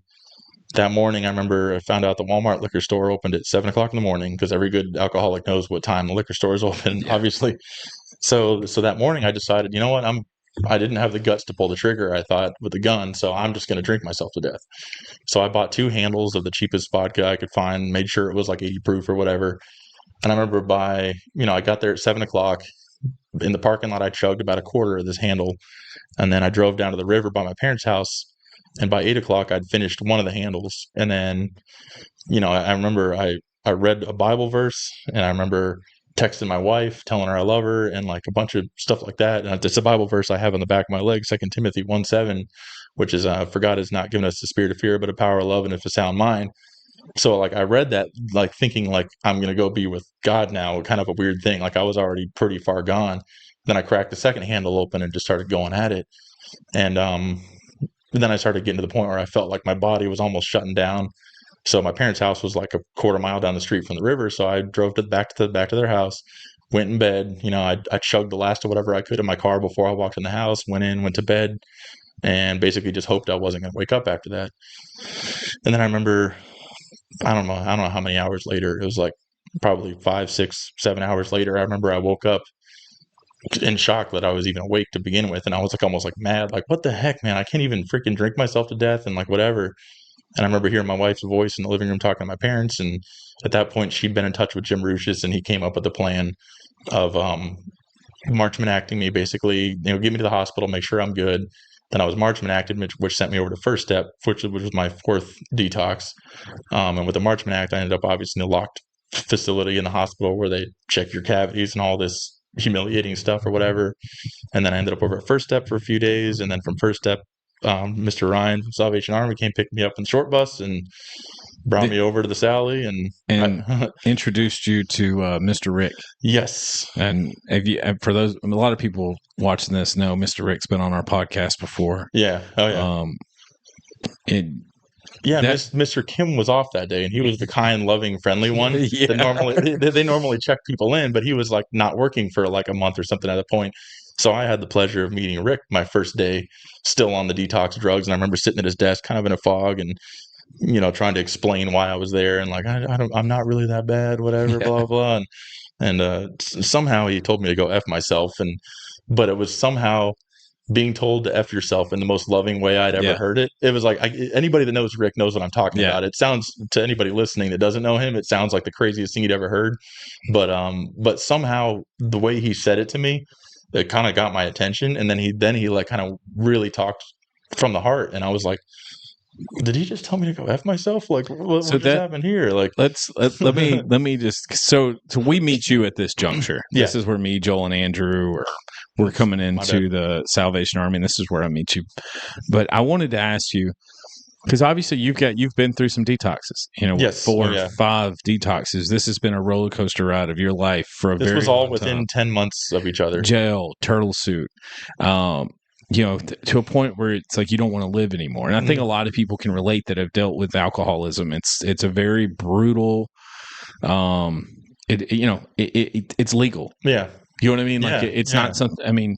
That morning, I remember I found out the Walmart liquor store opened at 7 o'clock in the morning, because every good alcoholic knows what time the liquor store is open, obviously. So that morning, I decided, you know what, I didn't have the guts to pull the trigger, I thought, with the gun, so I'm just going to drink myself to death. So I bought 2 handles of the cheapest vodka I could find, made sure it was like 80 proof or whatever. And I remember I got there at 7 o'clock. In the parking lot, I chugged about a quarter of this handle, and then I drove down to the river by my parents' house. And by 8 o'clock, I'd finished one of the handles. And then, I remember I read a Bible verse, and I remember texting my wife, telling her I love her, and like a bunch of stuff like that. And it's a Bible verse I have on the back of my leg, 2 Timothy 1:7, which is, for God has not given us the spirit of fear, but a power of love and of a sound mind. So like I read that, like thinking like I'm gonna go be with God now, kind of a weird thing. Like I was already pretty far gone. Then I cracked the second handle open and just started going at it. And then I started getting to the point where I felt like my body was almost shutting down. So my parents' house was like a quarter mile down the street from the river. So I drove back to their house, went in bed. I chugged the last of whatever I could in my car before I walked in the house, went to bed, and basically just hoped I wasn't going to wake up after that. And then I remember, I don't know how many hours later. It was like probably 5, 6, 7 hours later. I remember I woke up in shock that I was even awake to begin with. And I was like almost like mad, like, what the heck, man? I can't even freaking drink myself to death and like whatever. And I remember hearing my wife's voice in the living room talking to my parents. And at that point, she'd been in touch with Jim Ruchis, and he came up with the plan of Marchman acting me, basically, get me to the hospital, make sure I'm good. Then I was Marchman acted, which sent me over to First Step, which was my 4th detox. And with the Marchman Act, I ended up obviously in a locked facility in the hospital where they check your cavities and all this humiliating stuff or whatever. And then I ended up over at First Step for a few days. And then from First Step, Mr. Ryan from Salvation Army came pick me up in the short bus and brought me over to the Sally and introduced you to Mr. Rick. Yes. And for those, a lot of people watching this know Mr. Rick's been on our podcast before. Yeah. Oh yeah. Mr. Kim was off that day, and he was the kind, loving, friendly one. Yeah. They normally check people in, but he was like not working for like a month or something at that point. So I had the pleasure of meeting Rick my first day, still on the detox drugs, and I remember sitting at his desk, kind of in a fog, and trying to explain why I was there, and like I'm not really that bad, whatever, blah blah. And somehow he told me to go F myself, but it was somehow being told to F yourself in the most loving way I'd ever heard it. It was like, anybody that knows Rick knows what I'm talking about. It sounds, to anybody listening that doesn't know him, it sounds like the craziest thing you'd ever heard. But somehow the way he said it to me, it kind of got my attention. And then he like kind of really talked from the heart. And I was like, did he just tell me to go F myself? Like, what just happened here? Like, let me just, so we meet you at this juncture. This is where me, Joel, and Andrew we're coming into the Salvation Army, and this is where I meet you. But I wanted to ask you, because obviously you've been through some detoxes, 4 or 5 detoxes. This has been a roller coaster ride of your life for a very long time. This was all within 10 months of each other. Jail, turtle suit, to a point where it's like you don't want to live anymore. And I think a lot of people can relate that have dealt with alcoholism. It's a very brutal. It's legal. Yeah. You know what I mean? Like it's not something. I mean,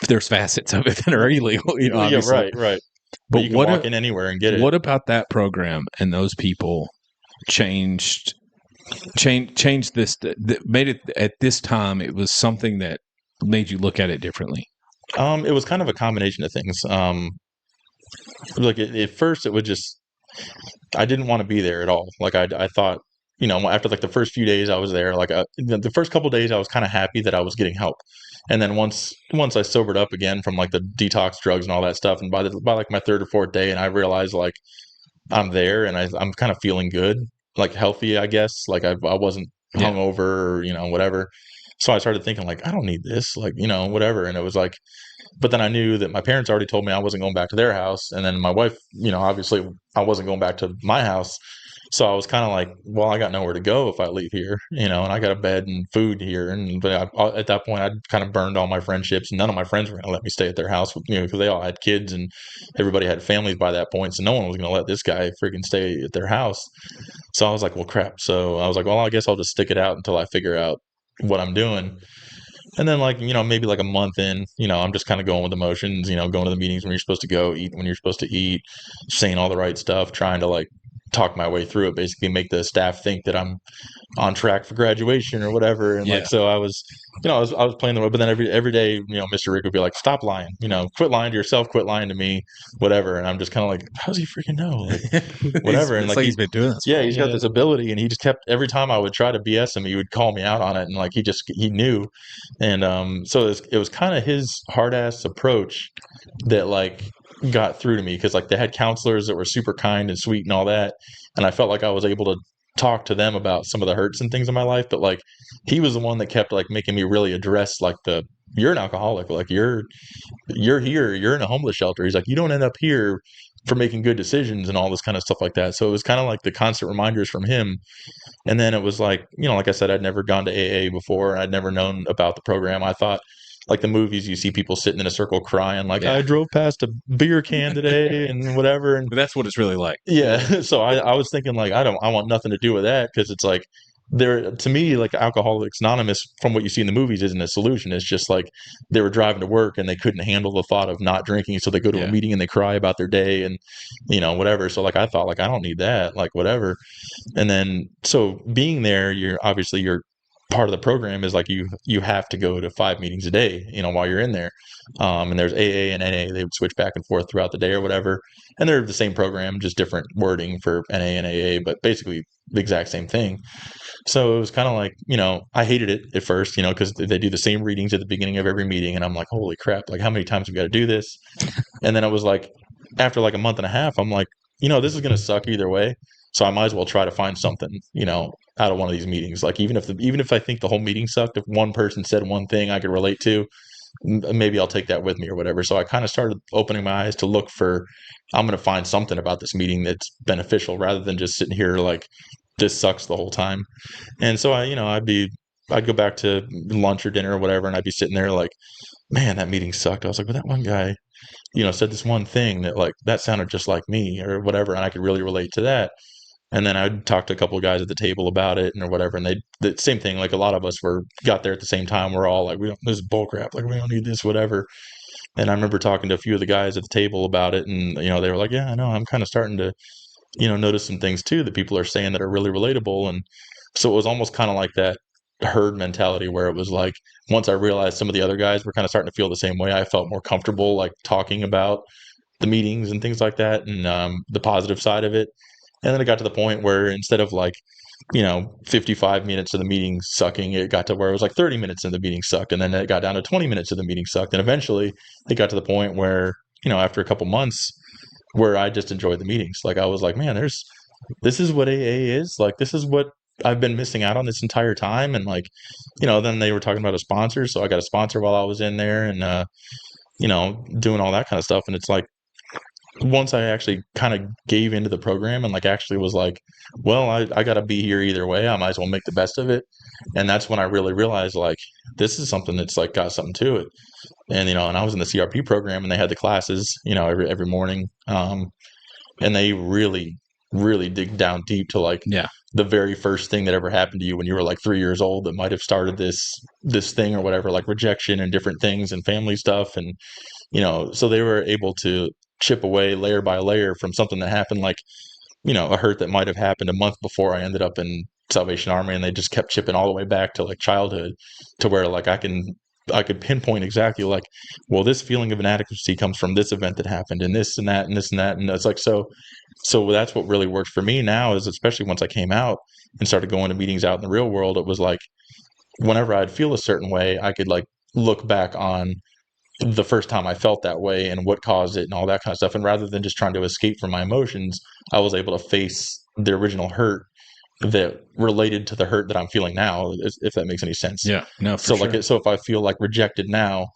there's facets of it that are illegal. Obviously. Right. But you can walk in anywhere and get it. What about that program and those people changed this? Made it at this time. It was something that made you look at it differently. It was kind of a combination of things. Like at first, it would just, I didn't want to be there at all. Like I thought, after like the first few days I was there, like the first couple of days, I was kind of happy that I was getting help. And then once I sobered up again from like the detox drugs and all that stuff, and by like my 3rd or 4th day, and I realized like I'm there and I'm kind of feeling good, like healthy, I guess. Like I wasn't hungover or whatever. So I started thinking like, I don't need this, like, whatever. And it was like, but then I knew that my parents already told me I wasn't going back to their house. And then my wife, obviously I wasn't going back to my house. So I was kind of like, well, I got nowhere to go if I leave here, and I got a bed and food here. At that point, I'd kind of burned all my friendships. None of my friends were going to let me stay at their house, because they all had kids and everybody had families by that point. So no one was going to let this guy freaking stay at their house. So I was like, well, crap. So I was like, well, I guess I'll just stick it out until I figure out what I'm doing. And then, like, maybe like a month in, I'm just kind of going with the motions, going to the meetings when you're supposed to go, eat when you're supposed to eat, saying all the right stuff, trying to like talk my way through it, basically make the staff think that I'm on track for graduation or whatever. And Yeah. like, so I was, I was playing the role, but then every day, Mr. Rick would be like, stop lying, quit lying to yourself, quit lying to me, whatever. And I'm just kind of like, how does he freaking know? Like, whatever. And It's like, he's been doing this. yeah, he's got this ability, and he just kept every time I would try to BS him, he would call me out on it, and like he knew, and so it was kind of his hard ass approach that like got through to me, because like they had counselors that were super kind and sweet and all that, and I felt like I was able to talk to them about some of the hurts and things in my life, but like he was the one that kept like making me really address like you're an alcoholic, like you're here, you're in a homeless shelter. He's like, you don't end up here for making good decisions and all this kind of stuff like that. So it was kind of like the constant reminders from him. And then it was like, like I said, I'd never gone to AA before. I'd never known about the program. I thought, like the movies, you see people sitting in a circle crying, like, Yeah. I drove past a beer can today and whatever. And But that's what it's really like. yeah, so I was thinking like, I want nothing to do with that, because it's like, there, to me, like Alcoholics Anonymous, from what you see in the movies, isn't a solution. It's just like they were driving to work and they couldn't handle the thought of not drinking, so they go to Yeah. a meeting and they cry about their day and whatever. So like I thought, like, I don't need that, like whatever. And then so being there, you're obviously you're part of the program is like you have to go to 5 meetings a day, while you're in there. And there's AA and NA. They would switch back and forth throughout the day or whatever. And they're the same program, just different wording for NA and AA, but basically the exact same thing. So it was kind of like, I hated it at first, because they do the same readings at the beginning of every meeting. And I'm like, holy crap, like how many times we got to do this? And then it was like, after like a month and a half, I'm like, this is going to suck either way. So I might as well try to find something, out of one of these meetings. Like even if I think the whole meeting sucked, if one person said one thing I could relate to, maybe I'll take that with me or whatever. So I kind of started opening my eyes to look for, I'm going to find something about this meeting that's beneficial, rather than just sitting here like this sucks the whole time. And so I'd go back to lunch or dinner or whatever, and I'd be sitting there like, man, that meeting sucked. I was like, but that one guy, said this one thing that like that sounded just like me or whatever, and I could really relate to that. And then I'd talk to a couple of guys at the table about it or whatever, and the same thing. Like a lot of us got there at the same time. We're all like, we don't, this is bullcrap. Like we don't need this, whatever. And I remember talking to a few of the guys at the table about it, and they were like, yeah, I know, I'm kind of starting to notice some things too that people are saying that are really relatable. And so it was almost kind of like that herd mentality, where it was like, once I realized some of the other guys were kind of starting to feel the same way, I felt more comfortable like talking about the meetings and things like that, and the positive side of it. And then it got to the point where instead of like 55 minutes of the meeting sucking, it got to where it was like 30 minutes of the meeting sucked, and then it got down to 20 minutes of the meeting sucked, and eventually it got to the point where after a couple months, where I just enjoyed the meetings. Like I was like, man, this is what AA is. Like this is what I've been missing out on this entire time. And like, then they were talking about a sponsor, so I got a sponsor while I was in there, and doing all that kind of stuff. And it's like, once I actually kind of gave into the program and like actually was like, well, I got to be here either way. I might as well make the best of it. And that's when I really realized like, this is something that's like got something to it. And, and I was in the CRP program, and they had the classes, every morning. And they really, really dig down deep to like the very first thing that ever happened to you when you were like 3 years old that might have started this thing or whatever, like rejection and different things and family stuff. And, so they were able to chip away layer by layer from something that happened, like, a hurt that might have happened a month before I ended up in Salvation Army, and they just kept chipping all the way back to like childhood, to where like I could pinpoint exactly like, well, this feeling of inadequacy comes from this event that happened, and this and that and this and that. And it's like, so that's what really works for me now, is especially once I came out and started going to meetings out in the real world, it was like, whenever I'd feel a certain way, I could like look back on the first time I felt that way and what caused it and all that kind of stuff. And rather than just trying to escape from my emotions, I was able to face the original hurt that related to the hurt that I'm feeling now, if that makes any sense. Yeah, no, So sure. like, so if I feel like rejected now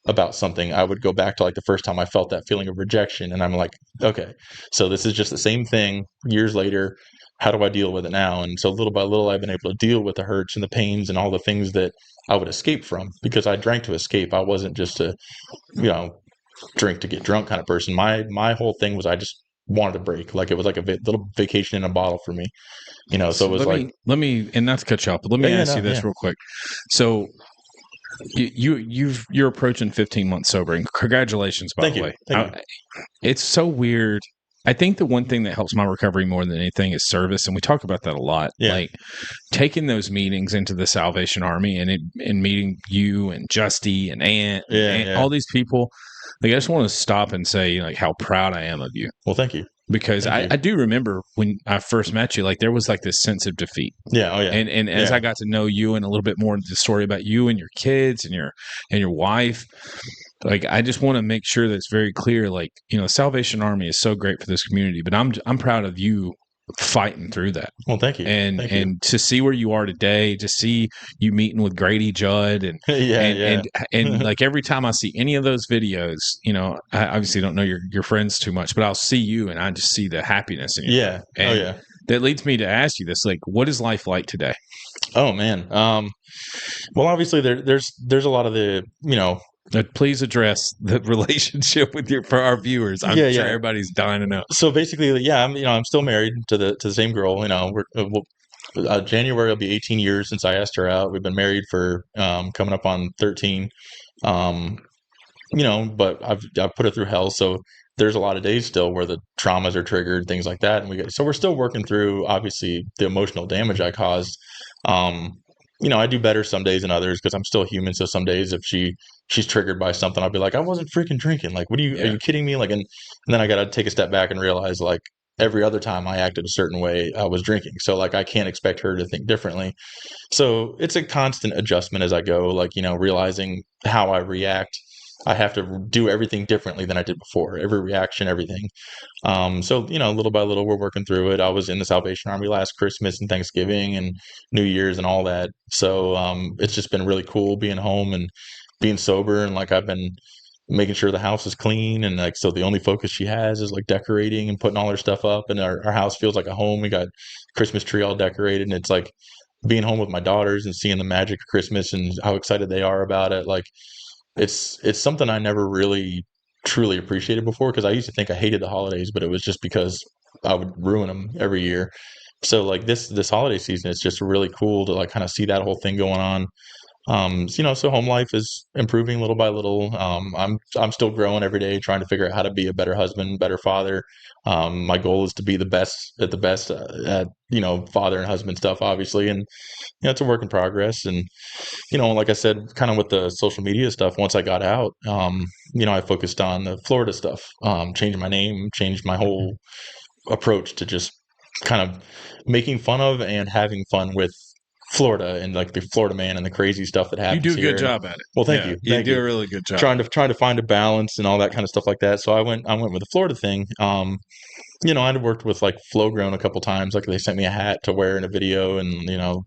about something, I would go back to like the first time I felt that feeling of rejection, and I'm like, okay, so this is just the same thing years later. how do I deal with it now? And so little by little, I've been able to deal with the hurts and the pains and all the things that I would escape from, because I drank to escape. I wasn't just a, you know, drink to get drunk kind of person. My whole thing was I just wanted a break. Like it was like a little vacation in a bottle for me, you know. So it So was like, let me, and not to cut you off, but let me yeah, ask no, you this yeah. real quick. So you're approaching 15 months sober, and congratulations, by Thank the you. way. Thank you. It's so weird. I think the one thing that helps my recovery more than anything is service, and we talk about that a lot. Yeah. Like taking those meetings into the Salvation Army and meeting you and Justy and Yeah, Ant, yeah. all these people. Like I just want to stop and say like how proud I am of you, Well, thank you. because Thank you. I do remember when I first met you, like there was like this sense of defeat. Yeah. Oh, yeah. And as Yeah. I got to know you and a little bit more of the story about you and your kids and your wife, like I just want to make sure that it's very clear, like, you know, Salvation Army is so great for this community, but I'm proud of you fighting through that. Well, thank you. Thank you. And to see where you are today, to see you meeting with Grady Judd Yeah, and yeah. like every time I see any of those videos, you know, I obviously don't know your friends too much, but I'll see you and I just see the happiness in you. Yeah. Oh, And yeah. that leads me to ask you this, like, what is life like today? Oh, man. Well, obviously there's a lot of the, you know, Please address the relationship with for our viewers. I'm yeah, sure yeah. everybody's dying to know. So basically, yeah, I'm still married to the same girl. You know, January will be 18 years since I asked her out. We've been married for coming up on 13. Um, you know, but I've put her through hell. So there's a lot of days still where the traumas are triggered, things like that, and so we're still working through obviously the emotional damage I caused. Um, you know, I do better some days than others because I'm still human. So some days if she's triggered by something, I'll be like, I wasn't freaking drinking. Like, are Yeah. you kidding me? Like, and then I got to take a step back and realize like every other time I acted a certain way, I was drinking. So like I can't expect her to think differently. So it's a constant adjustment as I go, like, you know, realizing how I react. I have to do everything differently than I did before, every reaction, everything. So, you know, little by little, we're working through it. I was in the Salvation Army last Christmas and Thanksgiving and New Year's and all that. So it's just been really cool being home and being sober. And like I've been making sure the house is clean. And like, so the only focus she has is like decorating and putting all her stuff up. And our house feels like a home. We got Christmas tree all decorated. And it's like, being home with my daughters and seeing the magic of Christmas and how excited they are about it, like it's something I never really truly appreciated before because I used to think I hated the holidays, but it was just because I would ruin them every year. So like this holiday season, it's just really cool to like kind of see that whole thing going on. You know, so home life is improving little by little. I'm still growing every day, trying to figure out how to be a better husband, better father. My goal is to be the best at you know, father and husband stuff, obviously, and you know, it's a work in progress. And you know, like I said, kind of with the social media stuff, once I got out, you know, I focused on the Florida stuff, changing my name, changed my whole approach to just kind of making fun of and having fun with Florida and like the Florida man and the crazy stuff that You happens do a here. good And, job at it. well, thank Yeah, you, you thank do you. a really good job. Trying to find a balance and all that kind of stuff like that. So I went with the Florida thing. You know, I'd worked with like Flow Grown a couple times. Like they sent me a hat to wear in a video, and you know,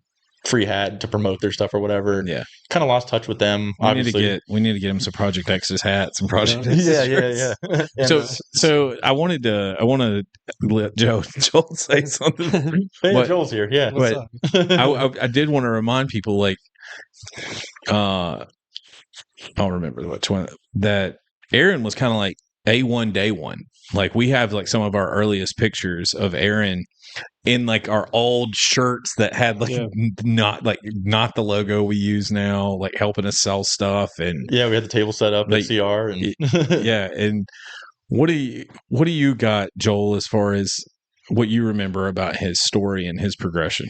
free hat to promote their stuff or whatever. Yeah, Kind of lost touch with them. Obviously, we need to get him some Project X's hats and Project yeah, X's yeah, shirts. yeah. And, So I want to let Joel say something. hey, But Joel's here. Yeah, What's but up? I did want to remind people, like, I'll remember which one, that Aaron was kind of like A1 day one. Like we have like some of our earliest pictures of Aaron in like our old shirts that had like Yeah. not the logo we use now, like helping us sell stuff. And yeah. We had the table set up Like, at CR, and yeah. And what do you got, Joel, as far as what you remember about his story and his progression?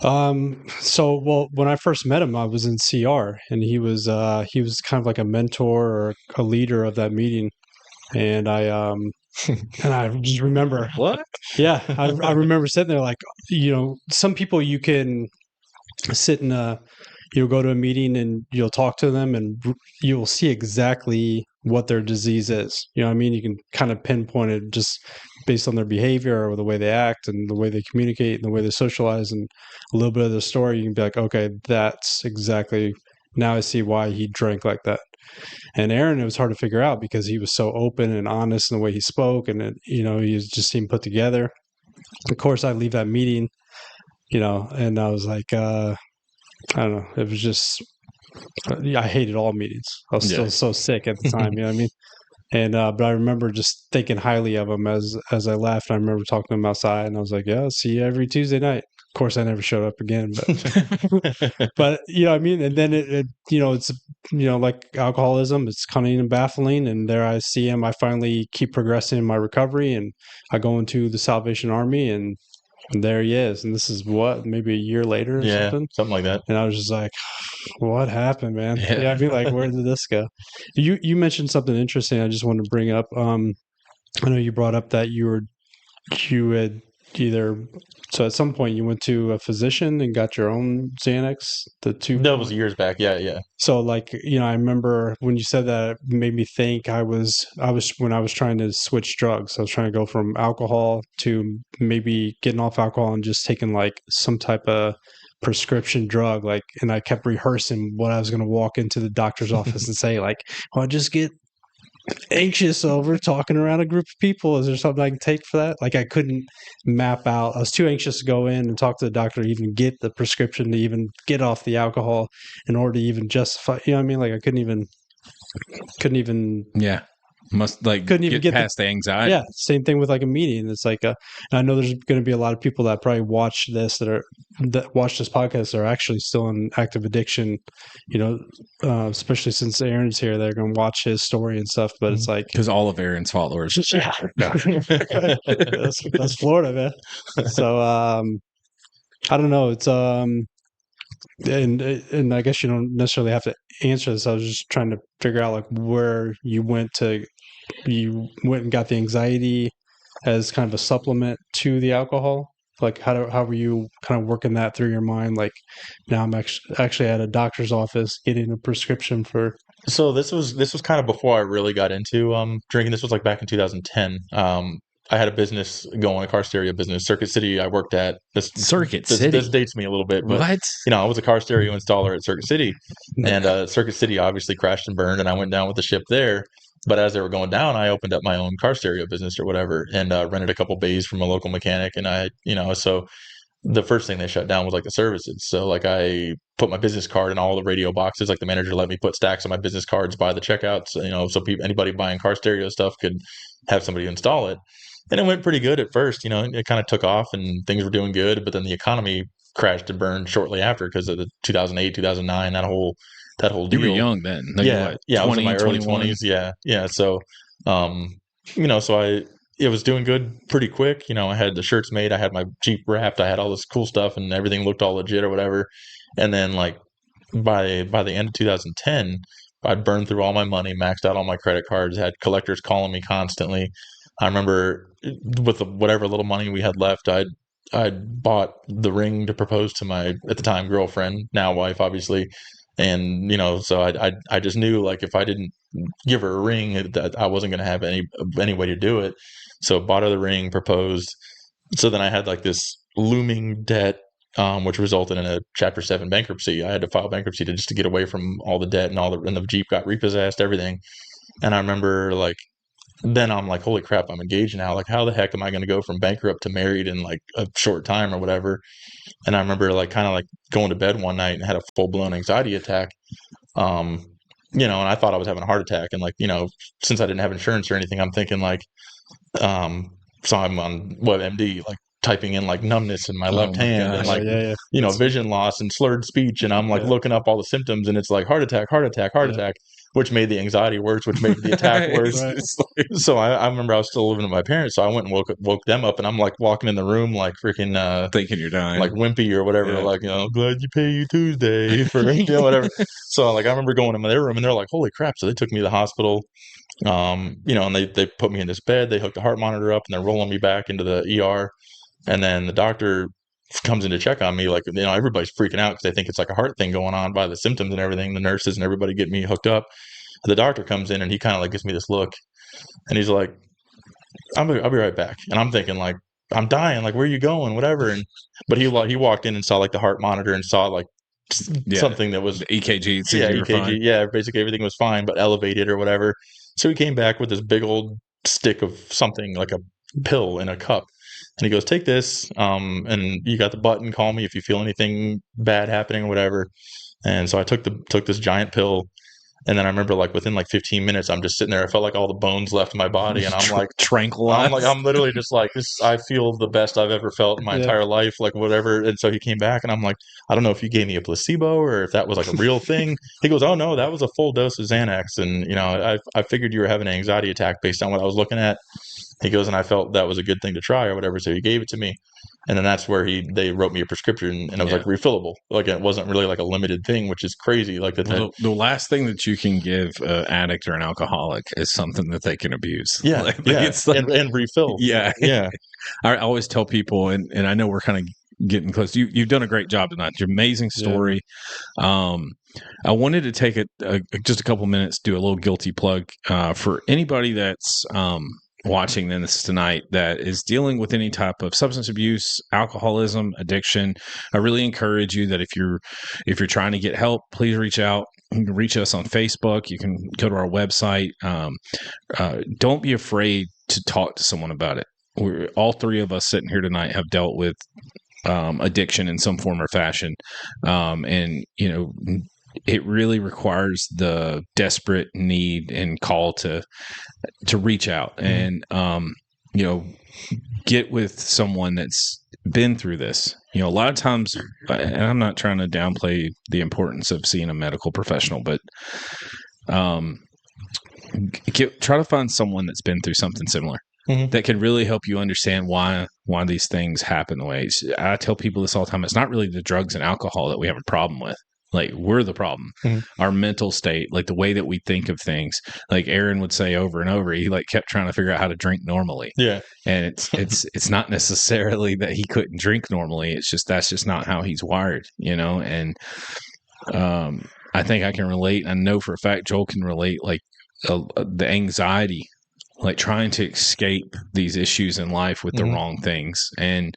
So well, when I first met him, I was in CR, and he was kind of like a mentor or a leader of that meeting, and I just remember, What? yeah, I remember sitting there like, you know, some people you can sit in a, you'll go to a meeting and you'll talk to them and you'll see exactly what their disease is. You know what I mean? You can kind of pinpoint it just based on their behavior or the way they act and the way they communicate and the way they socialize and a little bit of their story. You can be like, okay, that's exactly, now I see why he drank like that. And Aaron, it was hard to figure out because he was so open and honest in the way he spoke, and it, you know, he just seemed put together. of course, I leave that meeting, and I was like, I don't know. It was just, I hated all meetings. I was still so sick at the time. You know what I mean? And but I remember just thinking highly of him as I left. I remember talking to him outside, and I was like, "Yeah, I'll see you every Tuesday night." Of course, I never showed up again, but you know what I mean. And then it's like alcoholism. It's cunning and baffling. And there I see him. I finally keep progressing in my recovery, and I go into the Salvation Army, and there he is. And this is maybe a year later or something like that. And I was just like, what happened, man? Yeah. I mean, like, where did this go? You mentioned something interesting. I just wanted to bring up. I know you brought up that you had so at some point you went to a physician and got your own Xanax. That was years back. Yeah. So like, I remember when you said that, it made me think I was when I was trying to switch drugs. I was trying to go from alcohol to maybe getting off alcohol and just taking like some type of prescription drug, and I kept rehearsing what I was going to walk into the doctor's office and say, like, well, I just get anxious over talking around a group of people. Is there something I can take for that? Like, I couldn't map out. I was too anxious to go in and talk to the doctor to even get the prescription, to even get off the alcohol in order to even justify. You know what I mean? Like, I couldn't even Yeah. Must like couldn't even get past the anxiety. Yeah, same thing with like a meeting. It's like, and I know there's going to be a lot of people that probably watch this that watch this podcast that are actually still in active addiction. Especially since Aaron's here, they're going to watch his story and stuff. But it's like, because all of Aaron's followers. yeah, that's Florida, man. So I don't know. It's and I guess you don't necessarily have to answer this. I was just trying to figure out like where you went and got the anxiety as kind of a supplement to the alcohol. Like how were you kind of working that through your mind? Like, now I'm actually at a doctor's office getting a prescription for. So this was kind of before I really got into drinking. This was like back in 2010. I had a business going, a car stereo business, Circuit City. I worked at Circuit City. This dates me a little bit, but What? I was a car stereo installer at Circuit City, and Circuit City obviously crashed and burned, and I went down with the ship there. But as they were going down, I opened up my own car stereo business or whatever, and rented a couple bays from a local mechanic. And so the first thing they shut down was like the services. So like I put my business card in all the radio boxes. Like the manager let me put stacks of my business cards by the checkouts. So anybody buying car stereo stuff could have somebody install it. And it went pretty good at first. It kind of took off and things were doing good. But then the economy crashed and burned shortly after because of the 2008, 2009, that whole deal. You were young then. Like I was in my early 20s. Yeah. So, it was doing good pretty quick. I had the shirts made. I had my Jeep wrapped. I had all this cool stuff and everything looked all legit or whatever. And then like by the end of 2010, I'd burned through all my money, maxed out all my credit cards, had collectors calling me constantly. I remember with whatever little money we had left, I'd bought the ring to propose to my, at the time, girlfriend, now wife, obviously. And, so I just knew like if I didn't give her a ring, that I wasn't going to have any way to do it. So bought her the ring, proposed. So then I had like this looming debt, which resulted in a Chapter 7 bankruptcy. I had to file bankruptcy just to get away from all the debt and and the Jeep got repossessed, everything. And I remember like, then I'm like, holy crap, I'm engaged now. Like, how the heck am I going to go from bankrupt to married in like a short time or whatever? And I remember like kind of like going to bed one night and had a full blown anxiety attack. And I thought I was having a heart attack. And like, since I didn't have insurance or anything, I'm thinking like, so I'm on WebMD, like typing in like numbness in my left hand and like, vision loss and slurred speech. And I'm like looking up all the symptoms and it's like heart attack, which made the anxiety worse, which made the attack worse. Right. So I remember I was still living with my parents. So I went and woke them up and I'm like walking in the room, like freaking, thinking you're dying, like wimpy or whatever. Yeah. Like, glad you pay you Tuesday for, whatever. So like, I remember going in their room and they're like, holy crap. So they took me to the hospital. And they put me in this bed, they hooked a heart monitor up and they're rolling me back into the ER. And then the doctor comes in to check on me. Like, everybody's freaking out because they think it's like a heart thing going on by the symptoms and everything. The nurses and everybody get me hooked up. The doctor comes in and he kind of like gives me this look and he's like, I'll be right back. And I'm thinking like, I'm dying. Like, where are you going? Whatever. But he walked in and saw like the heart monitor and saw like something that was the EKG. EKG. Yeah. Basically everything was fine, but elevated or whatever. So he came back with this big old stick of something like a pill in a cup. he goes, take this, and you got the button, call me if you feel anything bad happening or whatever. And so I took this giant pill. And then I remember, like, within like 15 minutes, I'm just sitting there. I felt like all the bones left in my body, and Tranquilized. I'm literally just like this. I feel the best I've ever felt in my entire life, like whatever. And so he came back, and I'm like, I don't know if you gave me a placebo or if that was like a real thing. He goes, oh no, that was a full dose of Xanax, and I figured you were having an anxiety attack based on what I was looking at. He goes, and I felt that was a good thing to try or whatever, so he gave it to me. And then that's where they wrote me a prescription, and it was like refillable. Like, it wasn't really like a limited thing, which is crazy. Like that. The last thing that you can give an addict or an alcoholic is something that they can abuse. Yeah, It's like, and refill. Yeah, yeah. I always tell people, and I know we're kind of getting close. You've done a great job tonight. It's an amazing story. Yeah. I wanted to take just a couple minutes, do a little guilty plug for anybody that's watching this tonight that is dealing with any type of substance abuse, alcoholism, addiction. I really encourage you that if you're trying to get help, please reach out. You can reach us on Facebook. You can go to our website. Don't be afraid to talk to someone about it. All three of us sitting here tonight have dealt with addiction in some form or fashion, and it really requires the desperate need and call to reach out and get with someone that's been through this. A lot of times, and I'm not trying to downplay the importance of seeing a medical professional, but try to find someone that's been through something similar. Mm-hmm. That can really help you understand why these things happen the way. I tell people this all the time. It's not really the drugs and alcohol that we have a problem with. Like, we're the problem. Mm-hmm. Our mental state, like the way that we think of things. Like Aaron would say over and over, he kept trying to figure out how to drink normally. Yeah. And it's not necessarily that he couldn't drink normally. It's just that's just not how he's wired, And I think I can relate. I know for a fact Joel can relate. Like the anxiety, like trying to escape these issues in life with the wrong things. And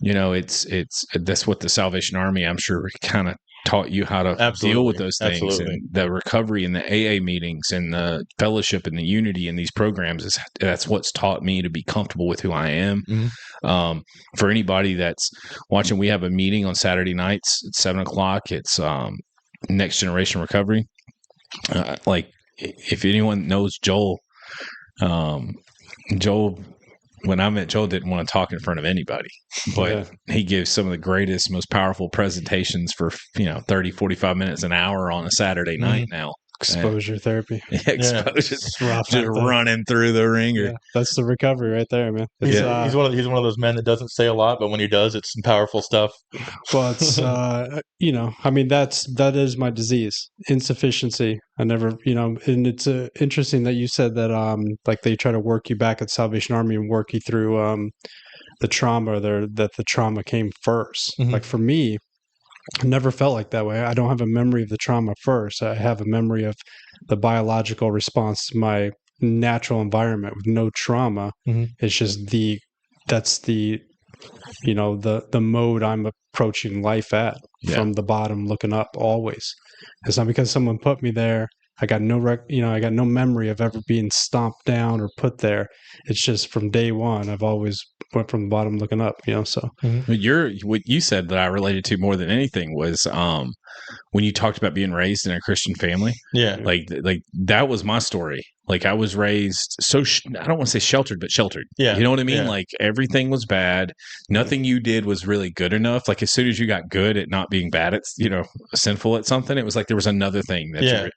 it's that's what the Salvation Army, I'm sure, kind of taught you how to deal with those things. Absolutely. And the recovery and the AA meetings and the fellowship and the unity in these programs that's what's taught me to be comfortable with who I am. Mm-hmm. For anybody that's watching, we have a meeting on Saturday nights at 7:00. It's Next Generation Recovery. If anyone knows Joel, when I met Joel, didn't want to talk in front of anybody, but he gives some of the greatest, most powerful presentations for 30, 45 minutes, an hour on a Saturday night now. Exposure therapy. Exposure. Just running through the ringer. Yeah, that's the recovery right there, man. He's one of those men that doesn't say a lot, but when he does, it's some powerful stuff. But that is my disease, insufficiency. I never, and it's interesting that you said that they try to work you back at Salvation Army and work you through the trauma that the trauma came first. Mm-hmm. Like for me, I never felt like that way. I don't have a memory of the trauma first. I have a memory of the biological response to my natural environment with no trauma. Mm-hmm. It's just that's the mode I'm approaching life at, from the bottom looking up always. It's not because someone put me there. I got no I got no memory of ever being stomped down or put there. It's just from day one, I've always went from the bottom looking up, so. Mm-hmm. What you said that I related to more than anything was when you talked about being raised in a Christian family. Yeah. Like that was my story. Like I was raised I don't want to say sheltered, but sheltered. Yeah. You know what I mean? Yeah. Like everything was bad. Nothing you did was really good enough. Like as soon as you got good at not being bad at, sinful at something, it was like there was another thing that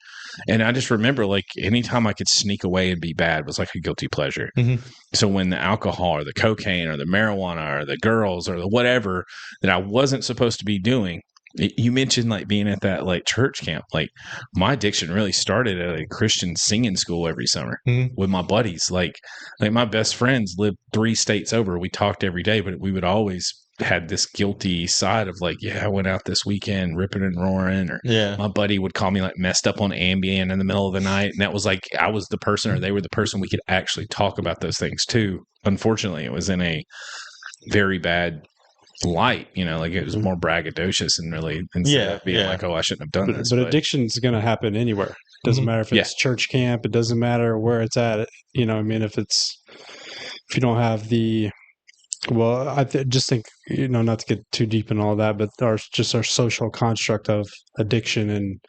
and I just remember like anytime I could sneak away and be bad was like a guilty pleasure. Mm-hmm. So when the alcohol or the cocaine or the marijuana or the girls or the whatever that I wasn't supposed to be doing, you mentioned like being at that like church camp. Like my addiction really started at a Christian singing school every summer with my buddies. Like my best friends lived 3 states over. We talked every day, but we would always had this guilty side of like, I went out this weekend ripping and roaring, or my buddy would call me like messed up on Ambien in the middle of the night. And that was like, I was the person, or they were the person we could actually talk about those things too. Unfortunately, it was in a very bad light, like it was more braggadocious and really instead of being like, I shouldn't have done this. But addiction is going to happen anywhere. It doesn't matter if it's church camp. It doesn't matter where it's at. If you don't have the Well, just think, not to get too deep in all that, but our social construct of addiction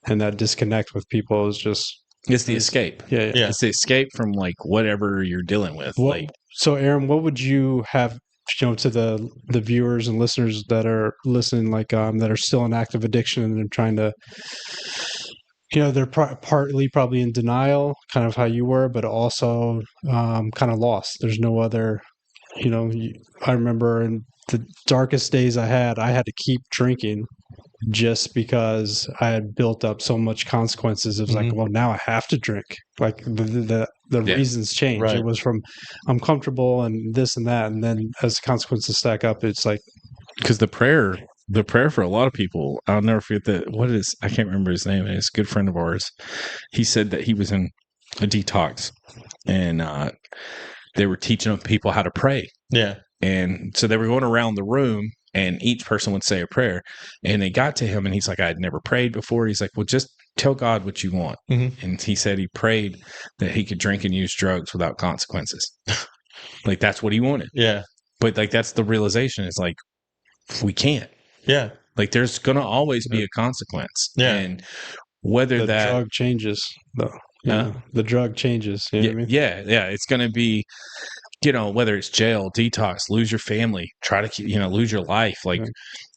and that disconnect with people is just It's the escape. yeah. Yeah. It's the escape from like whatever you're dealing with. So, Aaron, what would you have, to the viewers and listeners that are listening, like that are still in active addiction and they're trying to, they're partly probably in denial, kind of how you were, but also kind of lost. There's no other, I remember in the darkest days I had to keep drinking just because I had built up so much consequences. It was like, well, now I have to drink. Like the reasons change. Right. It was from I'm comfortable and this and that, and then as the consequences stack up, it's like because the prayer for a lot of people, I'll never forget I can't remember his name. It's a good friend of ours. He said that he was in a detox and they were teaching people how to pray. Yeah. And so they were going around the room and each person would say a prayer. And they got to him and he's like, I had never prayed before. He's like, well, just tell God what you want. Mm-hmm. And he said he prayed that he could drink and use drugs without consequences. Like that's what he wanted. Yeah. But like that's the realization is like, we can't. Yeah. Like there's going to always be a consequence. Yeah. And whether the that drug changes, though. The drug changes. You know what I mean? Yeah. It's going to be, whether it's jail, detox, lose your family, try to, lose your life. Like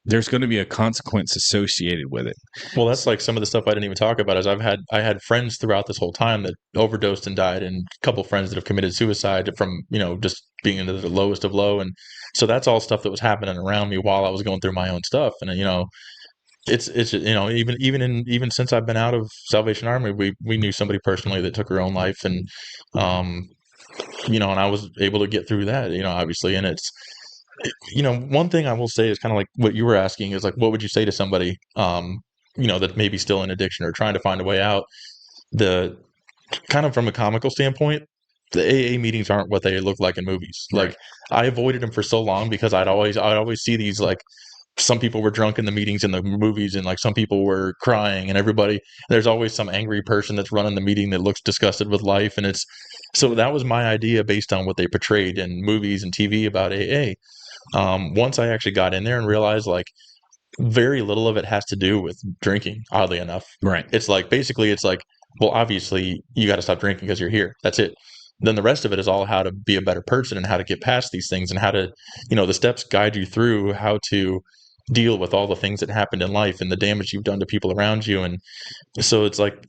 there's going to be a consequence associated with it. Well, that's like some of the stuff I didn't even talk about is I had friends throughout this whole time that overdosed and died, and a couple friends that have committed suicide from, just being into the lowest of low. And so that's all stuff that was happening around me while I was going through my own stuff. And, it's even since I've been out of Salvation Army, we knew somebody personally that took her own life, and and I was able to get through that, obviously. And it's, one thing I will say is kind of like what you were asking is like, what would you say to somebody, that may be still in addiction or trying to find a way out? The kind of from a comical standpoint, the AA meetings aren't what they look like in movies. Right. Like I avoided them for so long because I'd always see these, like, some people were drunk in the meetings in the movies, and like some people were crying, and there's always some angry person that's running the meeting that looks disgusted with life. And so that was my idea based on what they portrayed in movies and TV about AA. Once I actually got in there and realized like very little of it has to do with drinking, oddly enough. Right. It's like, basically it's like, well, obviously you got to stop drinking because you're here. That's it. Then the rest of it is all how to be a better person and how to get past these things and how to, the steps guide you through how to deal with all the things that happened in life and the damage you've done to people around you. And so it's like,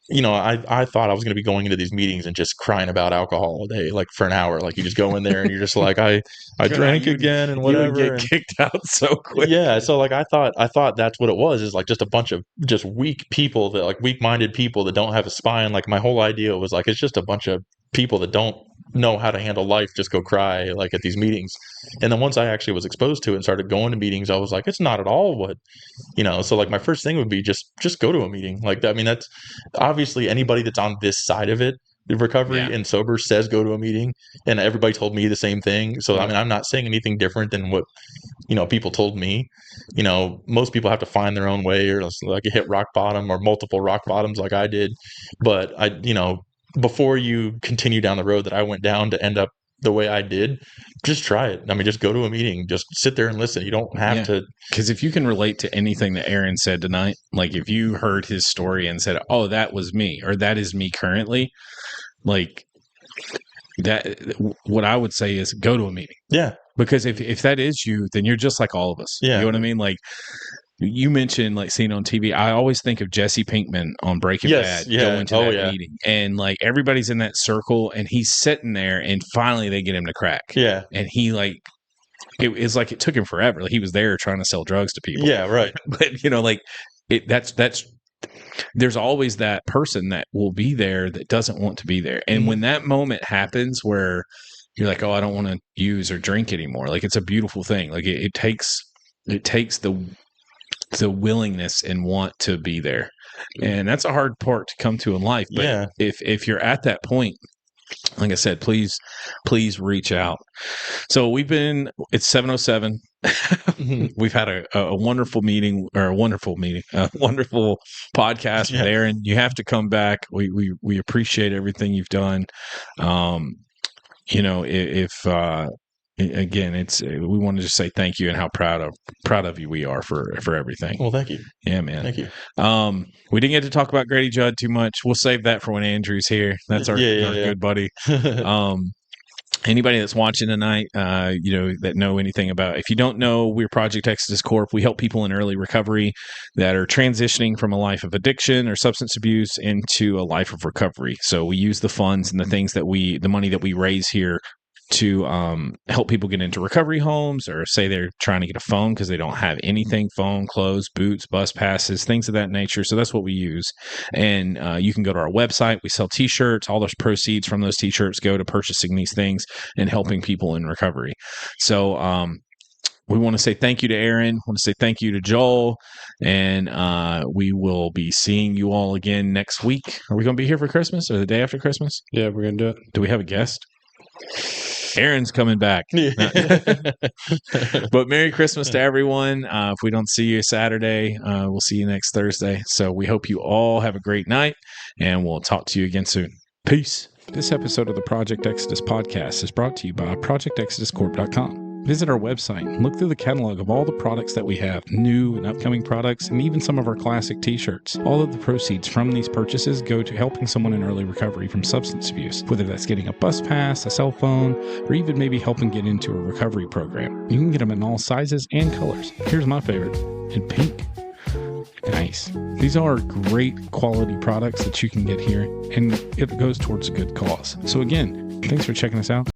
I thought I was going to be going into these meetings and just crying about alcohol all day, like for an hour. Like you just go in there and you're just like, I drank again and whatever. You would get kicked out so quick. Yeah. So like, I thought that's what it was, is like just a bunch of just weak people that, like, weak-minded people that don't have a spine. Like my whole idea was like, it's just a bunch of people that don't know how to handle life, just go cry like at these meetings. And then once I actually was exposed to it and started going to meetings, I was like, it's not at all what, so like my first thing would be just go to a meeting. Like, I mean, that's obviously anybody that's on this side of it, the recovery and sober, says go to a meeting, and everybody told me the same thing. So I mean, I'm not saying anything different than what people told me. Most people have to find their own way, or like hit rock bottom or multiple rock bottoms like I did. But I before you continue down the road that I went down to end up the way I did, just try it. I mean, just go to a meeting, just sit there and listen. You don't have to. Because if you can relate to anything that Aaron said tonight, like if you heard his story and said, oh, that was me, or that is me currently, like that, what I would say is go to a meeting. Yeah. Because if that is you, then you're just like all of us. Yeah. You know what I mean? Like, you mentioned like seeing on TV. I always think of Jesse Pinkman on Breaking Bad going to that meeting, and like everybody's in that circle, and he's sitting there, and finally they get him to crack. Yeah, and he like it's like it took him forever. Like he was there trying to sell drugs to people. Yeah, right. But like that's there's always that person that will be there that doesn't want to be there, and when that moment happens where you're like, oh, I don't want to use or drink anymore. Like it's a beautiful thing. Like it takes the willingness and want to be there, and that's a hard part to come to in life. But if you're at that point, like I said, please reach out. So it's 7:07. We've had a wonderful meeting, a wonderful podcast with Aaron. You have to come back. We appreciate everything you've done. If again, we want to just say thank you and how proud of you we are for everything. Well, thank you. Yeah, man. Thank you. We didn't get to talk about Grady Judd too much. We'll save that for when Andrew's here. That's our good buddy. Anybody that's watching tonight, that know anything about, if you don't know, we're Project Exodus Corp. We help people in early recovery that are transitioning from a life of addiction or substance abuse into a life of recovery. So we use the funds and the money that we raise here to help people get into recovery homes, or say they're trying to get a phone because they don't have anything, phone, clothes, boots, bus passes, things of that nature. So that's what we use. And you can go to our website. We sell t-shirts. All those proceeds from those t-shirts go to purchasing these things and helping people in recovery. So we want to say thank you to Aaron. We want to say thank you to Joel. And we will be seeing you all again next week. Are we going to be here for Christmas or the day after Christmas? Yeah, we're going to do it. Do we have a guest? Aaron's coming back. But Merry Christmas to everyone. If we don't see you Saturday, we'll see you next Thursday. So we hope you all have a great night, and we'll talk to you again soon. Peace. This episode of the Project Exodus podcast is brought to you by ProjectExodusCorp.com. Visit our website and look through the catalog of all the products that we have, new and upcoming products, and even some of our classic t-shirts. All of the proceeds from these purchases go to helping someone in early recovery from substance abuse, whether that's getting a bus pass, a cell phone, or even maybe helping get into a recovery program. You can get them in all sizes and colors. Here's my favorite, in pink. Nice. These are great quality products that you can get here, and it goes towards a good cause. So again, thanks for checking us out.